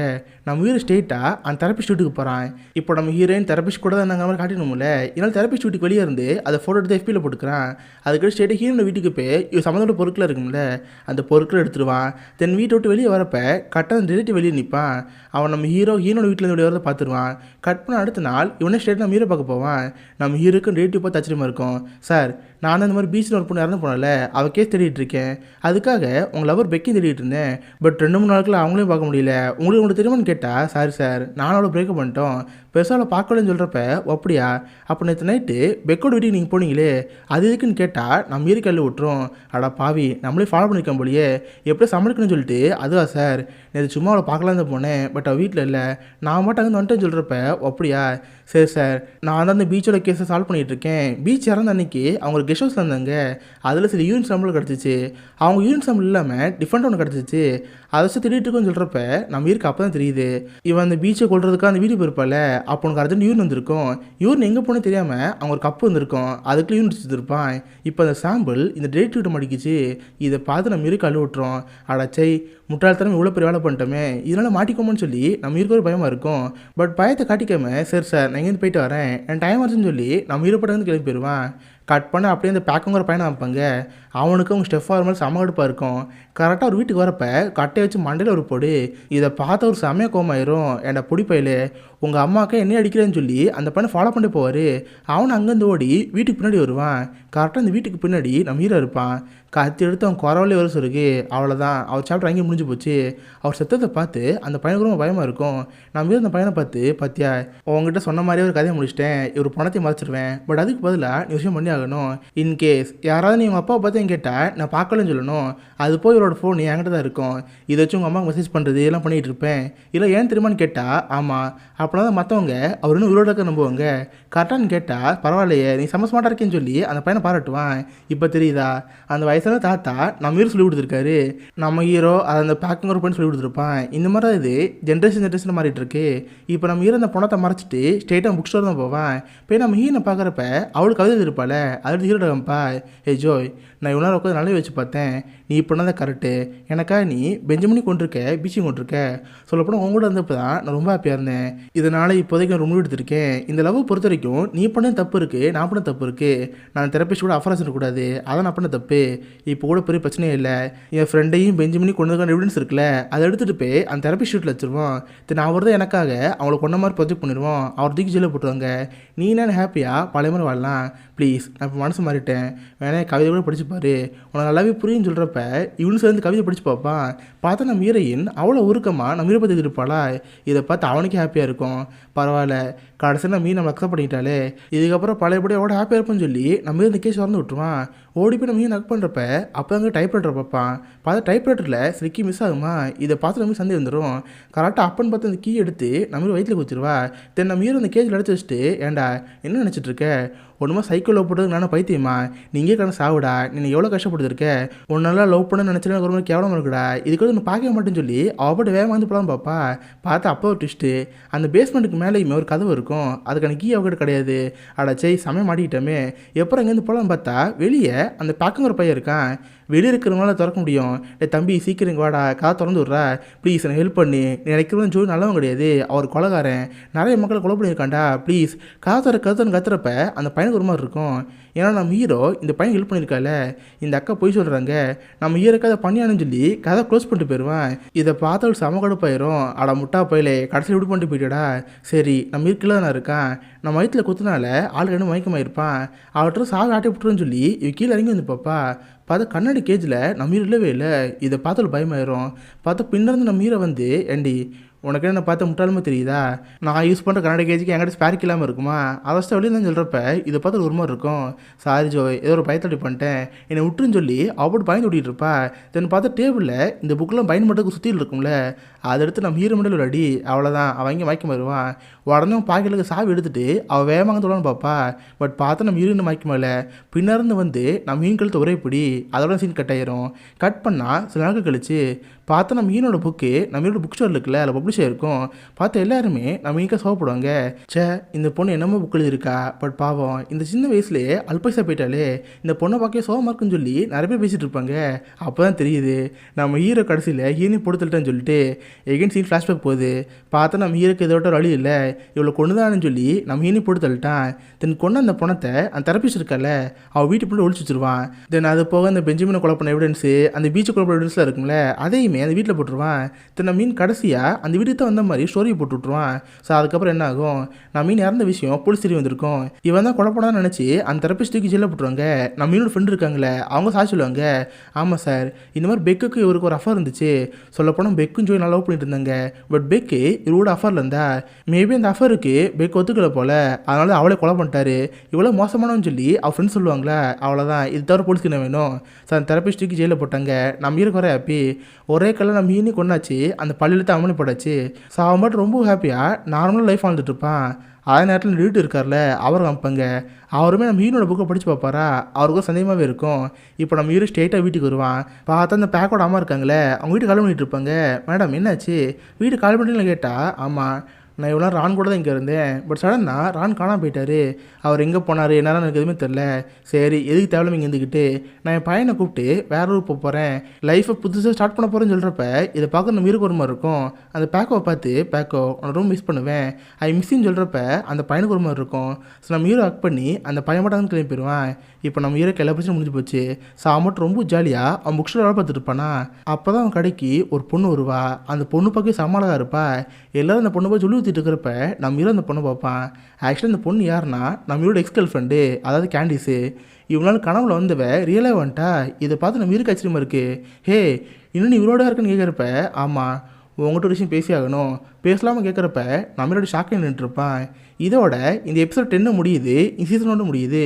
நம்ம ஹீரோ ஸ்ட்ரெயிட்டாக அந்த தெரப்பிஸ்ட் வீட்டுக்கு போகிறான். இப்போ நம்ம ஹீரோயின் தெரப்பிஸ்ட் கூட தான் நாங்கள் மாதிரி காட்டினோம்ல. இதனால் தெரப்பிஸ்ட் வீட்டுக்கு வெளியே இருந்து அதை ஃபோட்டோ எடுத்து எஃபியில் போட்டுக்கிறான். அதுக்கு ஸ்ட்ரெயிட்டாக ஹீரோட வீட்டுக்கு போய் இவன் சம்மந்தோட பொருட்கள் இருக்கும்ல, அந்த பொருட்களை எடுத்துருவான். தென் வீட்டை விட்டு வெளியே வரப்போ கரெக்டாக ரிலேட்டிவ் வெளியே நிற்பான். அவன் நம்ம ஹீரோட வீட்டில் வெளியே வரதை பார்த்துருவான். கட் பண்ண அடுத்த நாள் இவனே ஸ்ட்ரெயிட்டாக நம்ம ஹீரோ பார்க்க போவான். நம்ம ஹீரோக்கு ரிலேட்டிவ் பார்த்து ஆச்சரியமாக இருக்கும். சார், நான் அந்த மாதிரி பீச்சில் ஒரு பொண்ணு இறந்து போனல, அவள் கேஸ் தேடிட்டு இருக்கேன். அதுக்காக உங்கள் லவர் பெக்கையும் தேடிட்டு இருந்தேன். பட் 2-3 நாட்களில் அவங்களையும் பார்க்க முடியல. உங்களுக்கு தெரியுமான்னு கேட்டால், சாரி சார், நானும் அவளை பிரேக்கப் பண்ணிட்டோம், பெருசாக அவளை பார்க்கலன்னு சொல்கிறப்ப, அப்படியா, அப்போ நேற்று நைட்டு பெக்கோட வீட்டுக்கு நீங்கள் போனீங்களே, அது எதுக்குன்னு கேட்டால் நம்ம மீறி கல்வி விட்டுரும். அடா பாவி, நம்மளே ஃபாலோ பண்ணிக்க போலியே, எப்படி சமாளிக்கணும்னு சொல்லிட்டு. அதுவா சார், நேற்று சும்மா அவளை பார்க்கலாம் தான் போனேன், பட் அவள் வீட்டில் இல்லை, நான் மட்டும் அங்கே வந்துட்டேன்னு சொல்கிறப்ப, அப்படியா, சரி சார், நான் தான் அந்த பீச்சோட கேஸை சால்வ் பண்ணிகிட்டு இருக்கேன். பீச் இறந்த அன்னைக்கு அவங்க கெஸ்ட் ஹவுஸில் இருந்தாங்க. அதில் சில யூனிட் சாம்பிள் கிடச்சிச்சு. அவங்க யூனிட் சாம்பிள் இல்லாமல் டிஃப்ரெண்ட் ஒன்று கிடச்சிச்சு. அதை வச்சு திடீர்னு இருக்குன்னு சொல்கிறப்ப நம்ம இருக்கு அப்போ தான் தெரியுது, இவன் அந்த பீச்சை கொள்றதுக்காக அந்த வீடியோ போயிருப்பாள். அப்போ உனக்கு அர்ஜென்ட் யூரின் வந்திருக்கும். யூரின் எங்கே போனே தெரியாமல் அவங்க ஒரு கப்பு வந்திருக்கும், அதுக்குள்ளே யூனிட் வச்சுருப்பான். இப்போ அந்த சாம்பிள் இந்த டேரக்டர்கிட்ட மடிக்குச்சு. இதை பார்த்து நம்ம இருக்கு அழு விட்டுறோம். அடச்சை, முட்டாள்தனம் இவ்வளோ பெரிய வேலை பண்ணிட்டோமே, இதனால் மாட்டிக்கோமோன்னு சொல்லி நம்ம இருக்க ஒரு பயமாக இருக்கும். பட் பயத்தை காட்டிக்காம, சரி சார் நான் இங்கேருந்து போயிட்டு வரேன், என் டைம் ஆச்சுன்னு சொல்லி நம்ம இருப்பட்டு கிளம்பி போயிடுவான். கட் பண்ண அப்படியே அந்த பேக்குங்கிற பையனை வைப்பாங்க. அவனுக்கு அவங்க ஸ்டெஃப் ஆகிற மாதிரி சமகடுப்பாக இருக்கும். கரெக்டாக ஒரு வீட்டுக்கு வரப்போ கட்டையை வச்சு மண்டையில் ஒரு பொடி. இதை பார்த்து ஒரு செமைய கோமாயிரும். என்னை பிடிப்பையில் உங்கள் அம்மாவுக்கு என்ன அடிக்கிறேன்னு சொல்லி அந்த பையனை ஃபாலோ பண்ணி போவார். அவனை அங்கேருந்து ஓடி வீட்டுக்கு பின்னாடி வருவான். கரெக்டாக அந்த வீட்டுக்கு பின்னாடி நம்ம ஹீரோ இருப்பான். கத்தி எடுத்து அவன் குறவலே வர சொல்லுக்கு. அவ்வளோதான், அவர் சாப்பிட்டு அங்கேயே முடிஞ்சு போச்சு. அவர் செத்தத்தை பார்த்து அந்த பையனுக்கு ரொம்ப பயமாக இருக்கும். நம்ம ஹீரோ அந்த பையனை பார்த்து, பார்த்தியா, உங்ககிட்ட சொன்ன மாதிரியே ஒரு கதையை முடிச்சிட்டேன், இவர் பணத்தை மறைச்சிருவேன், பட் அதுக்கு பதிலாக நீ விஷயம் பண்ணி ஆகணும். இன்கேஸ் யாராவது நீ உங்கள் அப்பாவை பார்த்து கேட்டால் நான் பார்க்கலன்னு சொல்லணும். அது போய் இவரோட ஃபோன் என்கிட்ட தான் இருக்கும். இதை வச்சு உங்கள் அம்மாவுக்கு மெசேஜ் பண்ணுறது இதெல்லாம் பண்ணிகிட்டு இருப்பேன். இல்லை ஏன் தெரியுமான்னு கேட்டால், ஆமாம், அப்படின்னா தான் மற்றவங்க அவர் இன்னும் உயிரோட இருக்க நம்புவாங்க. கரெக்டானு கேட்டால், பரவாயில்லையே நீ சமஸ்மாட்டாக இருக்கேன்னு சொல்லி அந்த பையனை பாராட்டுவான். இப்போ தெரியுதா, அந்த வயசான தாத்தா நம்ம ஹீரோ சொல்லி கொடுத்துருக்காரு. நம்ம ஹீரோ அதை அந்த பேக்கிங் ஒரு பையன் சொல்லி கொடுத்துருப்பான். இந்த மாதிரி தான் இது ஜென்ரேஷன் மாறிட்டு இருக்கு. இப்போ நம்ம ஹீரோ அந்த பணத்தை மறைச்சிட்டு ஸ்ட்ரெயிட்டாக புக் ஸ்டோர் தான் போவான். இப்போ நம்ம ஹீரோனை பார்க்குறப்ப அவளுக்கு கவிதை இருப்பாள். அது ஹீரோட கம்பா, ஏ ஜோய், நான் இவ்வளோ உட்காந்து நல்லா வச்சு பார்த்தேன், நீ பண்ண தான் கரெக்டு. எனக்காக நீ பெஞ்சமினி கொண்டிருக்க, பீச்சிங் கொண்டிருக்க, சொல்லப்போனால் உங்க கூட இருந்தப்போ தான் நான் ரொம்ப ஹாப்பியாக இருந்தேன். இதனால் இப்போதைக்கு நான் ரொம்ப எடுத்திருக்கேன். இந்த லவ் பொறுத்த வரைக்கும் நீ பண்ண தப்பு இருக்குது, நான் பண்ண தப்பு இருக்குது. நான் தெரப்பிஸ்ட் கூட அஃபராஸ் இருக்கக்கூடாது, அதான் நான் பண்ண தப்பு. இப்போ கூட பெரிய பிரச்சனையே இல்லை. என் ஃப்ரெண்டையும் பெஞ்சமினி கொண்டதுக்கான எவிடன்ஸ் இருக்குல்ல, அதை எடுத்துகிட்டு போய் அந்த தெரப்பிஸ்ட் வீட்டில் வச்சுருவோம். தென் அவர் தான் எனக்காக அவங்கள கொண்ட மாதிரி ப்ரொஜெக்ட் பண்ணிடுவோம். அவர் தூக்கி ஜெயிலில் போட்டுருவாங்க. நீ நான் ஹாப்பியாக பழைய மாதிரி வாழலாம். ப்ளீஸ், நான் இப்போ மனசு மாறிட்டேன், வேணா கவிதை கூட படிச்சுப்பாரு, உனக்கு நல்லாவே புரியுன்னு சொல்கிறப்ப இவனு சேர்ந்து கவிதை படித்து பார்ப்பான். பார்த்தா நம்ம ஹீரோயின் அவ்வளோ உருக்கமாக நம்ம ஹீரோ பற்றி இருப்பாளா. இதை பார்த்து அவனுக்கே ஹாப்பியாக இருக்கும். பரவாயில்ல, கடைசியில் நம்ம நம்ம அக்செப்ட் பண்ணிட்டாலே, இதுக்கப்புறம் பழையபடி எவ்வளோ ஹாப்பியாக இருப்போம்னு சொல்லி நம்ம இந்த கேஸ் வந்து விட்டுருவான். ஓடி போய் நம்ம நக் பண்ணுறப்ப அப்போ அங்கே டைப்ரைட்டர் பார்ப்பான். பார்த்தா டைப்ரைட்டரில் சிக்கி மிஸ் ஆகுமா. இதை பார்த்து நம்ம சந்தேகம் வந்துடும். கரெக்டாக அப்பன்னு பார்த்து அந்த கீ எடுத்து நம்ம வயிற்றில் குச்சிருவா. தென் நம்ம ஹீரோ அந்த கேஜில் எடுத்து வச்சுட்டு, ஏண்டா என்ன நினச்சிட்ருக்க, ஒன்றுமா சைக்கிள் லவ் பண்ணுறதுக்கு நானும் பைத்தியமா, நீங்கள் கடை சாவிடா, நீ எவ்வளோ கஷ்டப்படுத்திருக்க, ஒன்னால லவ் பண்ண நினச்சினா எனக்கு ஒரு மாதிரி கேவலமாக இருக்குடா, இதுக்கு வந்து பார்க்க மாட்டேன்னு சொல்லி அவப்பட்டு வேகமாக வந்து போகலாம் பார்ப்பா. பார்த்தா அப்போ ஒரு ட்விஸ்ட்டு, அந்த பேஸ்மெண்ட்டுக்கு மேலேயுமே ஒரு கதவு இருக்கும், அதுக்கான கீ அவகிட்ட கிடையாது. அடச்சை சமயம் மாட்டிக்கிட்டோமே, எப்போ இங்கேருந்து போகலான்னு பார்த்தா வெளியே அந்த பார்க்குங்கிற பையன் இருக்கான். வெளியே இருக்கிறவங்களால திறக்க முடியும். தம்பி சீக்கிரம் வாடா, கதை திறந்து விட்றா, ப்ளீஸ் எனக்கு ஹெல்ப் பண்ணி, நீ நினைக்கிறவன் ஜோடி நல்லவன் கிடையாது, அவர் கொலகாரன், நிறைய மக்களை கொலை பண்ணியிருக்காண்டா, ப்ளீஸ் கதை திறன்னு கத்துறப்ப அந்த பையன் பையனுக்கு ஒரு மாதிரி இருக்கும். ஏன்னா நம்ம ஹீரோ இந்த பையன் ஹெல்ப் பண்ணியிருக்கால, இந்த அக்கா போய் சொல்கிறாங்க, நம்ம ஹீரோக்கு அதை பண்ணியானு சொல்லி கதை க்ளோஸ் பண்ணிட்டு போயிடுவான். இதை பார்த்து அவள் செம கடுப்பாயிரும். அட முட்டா போயிலே கடைசியில் இப்படி பண்ணிட்டு போயிட்டடா, சரி நம்ம இருக்கல நான் இருக்கான், நம்ம வயிற்றில் குத்துனால ஆள் ரெண்டு மயக்கமாயிருப்பான், அவர்கிட்ட சாவி ஆட்டி விட்டுருன்னு சொல்லி இவ கீழே இறங்கி வந்து பாப்பா. பார்த்தா கண்ணாடி கேஜில் நம்ம ஹீரோ இல்லவே இல்லை. இதை பார்த்தாலும் பயமாயிரும். பார்த்தா பின்னர்ந்து நம்ம ஹீரோ வந்து, ஏண்டி உனக்கு என்ன பார்த்தா முட்டாளுமே தெரியுதா, நான் யூஸ் பண்ணுற கன்னட கேஜுக்கு என்கிட்ட ஸ்பேர்க் இல்லாமல் இருக்குமா, அவஸ்தை வெளியே தான் சொல்கிறப்ப இதை பார்த்து ஒரு மாதிரி இருக்கும். சாரி ஜோய், ஏதோ ஒரு பயத்தடி பண்ணிட்டேன், என்னை விட்டுருன்னு சொல்லி அவள் பயந்து ஓட்டிகிட்டு இருப்பா. தென் பார்த்தா டேபிளில் இந்த புக்கெலாம் பயன்படுறதுக்கு சுற்றியில் இருக்கும்ல, அதை எடுத்து நம்ம ஹீரோ மண்டல ஒரு அடி, அவ்வளோதான் அவன் இங்கே மயக்கம் வருவான். உடனே பாக்கெட்டுக்கு சாவி எடுத்துட்டு அவள் வேகமாக தொடர்ந்து பார்ப்பா. பட் பார்த்தா நம்ம ஹீரோயின் மயக்கமில்ல, பின்னர்ந்து வந்து நம்ம மீன் கழுத்து ஒரே பிடி, அதோட சீன் கட் ஆயிரும். கட் பண்ணால் சில நாட்கள் கழிச்சு பார்த்தா நம்ம ஹீரோட புக்கு நம்ம ஹீரோட புக் ஸ்டோர் இருக்குல்ல, அதில் பப்ளிஷ் ஆகிருக்கும். பார்த்து எல்லாருமே நம்ம ஈக்கா சோகப்படுவாங்க. சே இந்த பொண்ணு என்னமோ புக் எழுதியிருக்கா, பட் பாவம் இந்த சின்ன வயசுலேயே அல்பைசா போயிட்டாலே, இந்த பொண்ணை பார்க்க சோகமாக இருக்குன்னு சொல்லி நிறைய பேர் பேசிகிட்டு இருப்பாங்க. அப்போ தான் தெரியுது நம்ம ஹீரோ கடைசியில் ஹீரோயின் பொடுத்துட்டேன்னு சொல்லிட்டு எகைன் சீன் ஃப்ளாஷ்பேக் போகுது. பார்த்தா நம்ம ஹீரோக்கு இதோட ஒரு வழி இல்லை, இவ்வளோ கொண்டுதான்னு சொல்லி நம்ம ஹீரோயின் போட்டு தள்ளிட்டான். தென் கொண்டு அந்த பணத்தை அந்த தெரப்பிஸ்ட் இருக்கல அவள் வீட்டுக்குள்ளே ஒழிச்சு வச்சுருவான். தென் அது போக அந்த பெஞ்சமினை கொலை பண்ண எவிடன்ஸு, அந்த பீச்சை கொலை பண்ண எவிடன்ஸ்லாம் இருக்கும்ல, அதையுமே அந்த வீட்டில் போட்டுருவான். தென் நம்ம மீன் கடைசியாக அந்த வீட்டுக்கு தான் வந்த மாதிரி ஸ்டோரியை போட்டு விட்ருவான். ஸோ அதுக்கப்புறம் என்ன ஆகும், நம்ம மீன் இறந்த விஷயம் போலீஸ் தெரிய வந்திருக்கும். இவன் தான் கொலை பண்ணான்னு நினச்சி அந்த தெரப்பிஸ்ட்டுக்கு ஜெயிலில் போட்டுருவாங்க. நம்ம மீனோட ஃப்ரெண்டு இருக்காங்களே அவங்க சாட்சி சொல்லுவாங்க, ஆமாம் சார் இந்த மாதிரி பெக்குக்கு இவருக்கு ஒரு அஃபர் இருந்துச்சு, சொல்லப்போனால் பெக்கும் ஜோய் நல்லா லவ் பண்ணிட்டு இருந்தாங்க, பட் பெக்கு இவரோட அஃபரில் இருந்தா, மேபி அந்த அஃபருக்கு பெக் ஒத்துக்கல போல, அதனால அவளே கொலை பண்ணிட்டாரு, இவ்வளோ மோசமானவன்னு சொல்லி அவள் ஃப்ரெண்ட்ஸ் சொல்லுவாங்களே, அவ்வளோதான் இது தவிர போலீஸ்க்கு என்ன வேணும். ஸோ அந்த தெரப்பிஸ்ட்டுக்கு ஜெயிலில் போட்டாங்க. நம்ம ஹீரோக்கு வர ஹாப்பி, ஒரே கல்ல நம்ம ஹீரோனி கொண்டாச்சு, அந்த பள்ளியில் தான் அமளி போட்டாச்சு. ஸோ அவன் மட்டும் ரொம்ப ஹாப்பியாக நார்மலாக லைஃப் வாழ்ந்துட்டு இருப்பான். அதே நேரத்தில் வீட்டு இருக்கார்ல அவர் காமிப்பாங்க, அவருமே நம்ம ஹீரோட புக்கை படித்து பார்ப்பாரா, அவருக்கும் சந்தேகமாகவே இருக்கும். இப்போ நம்ம ஹீரோ ஸ்ட்ரெயிட்டாக வீட்டுக்கு வருவான். பார்த்தா அந்த பேக்கோட அம்மா இருக்காங்களே அவங்க வீட்டு கால் பண்ணிட்டு இருப்பாங்க. மேடம் என்னாச்சு வீடு கால் பண்ணிட்டு கேட்டால், ஆமாம் நான் இவ்வளோ ரான் கூட தான் இங்கே இருந்தேன், பட் சடனாக ரான் காணாமல் போயிட்டார், அவர் எங்கே போனார் என்னன்னு எனக்கு எதுவுமே தெரில, சரி எதுக்கு தேவையில்லாம இங்கே இருந்துக்கிட்டு நான் என் பையனை கூப்பிட்டு வேற ஊருக்கு போக போகிறேன், லைஃப்பை புதுசாக ஸ்டார்ட் பண்ண போகிறேன்னு சொல்கிறப்ப இதை பார்க்க நம்ம ஹீரோக்கு ஒரு மாதிரி இருக்கும். அந்த பேக்கோவை பார்த்து பேக்கோ உன்னை ரொம்ப மிஸ் பண்ணுவேன் ஐ மிஸ்ஸின்னு சொல்கிறப்ப அந்த பையனுக்கு ஒரு மாதிரி இருக்கும். ஸோ நம்ம ஹீரோ அக் பண்ணி அந்த பையன் மட்டும் வந்து கிளம்பி போயிடுவான். இப்போ நம்ம ஹீரோக்கு எல்லா பிரச்சனையும் முடிஞ்சு போச்சு. ஸோ அவன் மட்டும் ரொம்ப ஜாலியாக அவன் புக் ஸ்டோர் வேலை பார்த்துட்டு இருப்பானா. அப்போ தான் அவன் கடைக்கு ஒரு பொண்ணு வருவா. அந்த பொண்ணு பார்க்க சமாளாக இருப்பா. எல்லோரும் அந்த பொண்ணு போய் சொல்லி ஊற்றிட்டு இருக்கிறப்ப நம்ம ஹீரோ அந்த பொண்ணை பார்ப்பான். ஆக்சுவலாக அந்த பொண்ணு யாருன்னா நம்ம ஹீரோட எக்ஸ் கேர்ள் ஃப்ரெண்டு, அதாவது கேண்டிஸு. இவனால கனவுல வந்தவ ரியலாக வந்துட்டா. இதை பார்த்து நம்ம ஹீரோக்கு ஆச்சரியமாக இருக்குது. ஹே இன்னும் நீ இவரோட இருக்குன்னு கேட்குறப்ப, ஆமாம் உங்கள்கிட்ட ஒரு விஷயம் பேசி ஆகணும், பேசலாமல் கேட்குறப்ப நம்மளோட ஷாக்கை நின்றுருப்பான். இதோட இந்த எபிசோட் 10 முடியுது, இந்த சீசன் 1 முடியுது.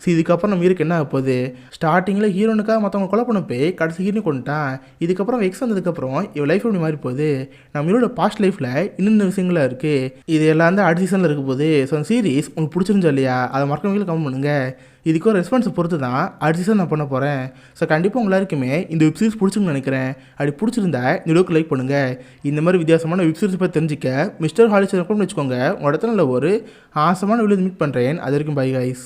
ஸோ இதுக்கப்புறம் நம்ம ஹீரோக்கு என்ன ஆக போகுது, ஸ்டார்டிங்கில் ஹீரோனுக்காக மற்றவங்க கொலை பண்ண போய் கடைசி ஹீரோனு கொண்டுட்டான். இதுக்கப்புறம் எக்ஸ் வந்ததுக்கப்புறம் இவன் லைஃப் எப்படி மாறி போகுது, நம்ம ஹீரோட பாஸ்ட் லைஃப்பில் இன்னும் விஷயங்களாக இருக்குது. இது எல்லாம் தான் அடுத்த சீசனில் இருக்க போகுது. ஸோ அந்த சீரிஸ் உங்களுக்கு பிடிச்சிருந்தா இல்லையா, அதை மறக்காம கமெண்ட் பண்ணுங்கள். இதுக்கு ஒரு ரெஸ்பான்ஸை பொறுத்து தான் அடுத்த சீசன் நான் பண்ண போகிறேன். ஸோ கண்டிப்பாக உங்க எல்லாருக்குமே இந்த வெப் சீரிஸ் பிடிச்சிருக்குன்னு நினைக்கிறேன். அப்படி பிடிச்சிருந்தா இந்த வீடியோக்கு லைக் பண்ணுங்கள். இந்த மாதிரி வித்தியாசமான வெப் சீரிஸ் பற்றி தெரிஞ்சுக்க மிஸ்டர் ஹாலிஸ் வச்சுக்கோங்க. உங்கள் இடத்துல ஒரு ஆசமான வீடியோ மீட் பண்ணுறேன். அது வரைக்கும் பை கைஸ்.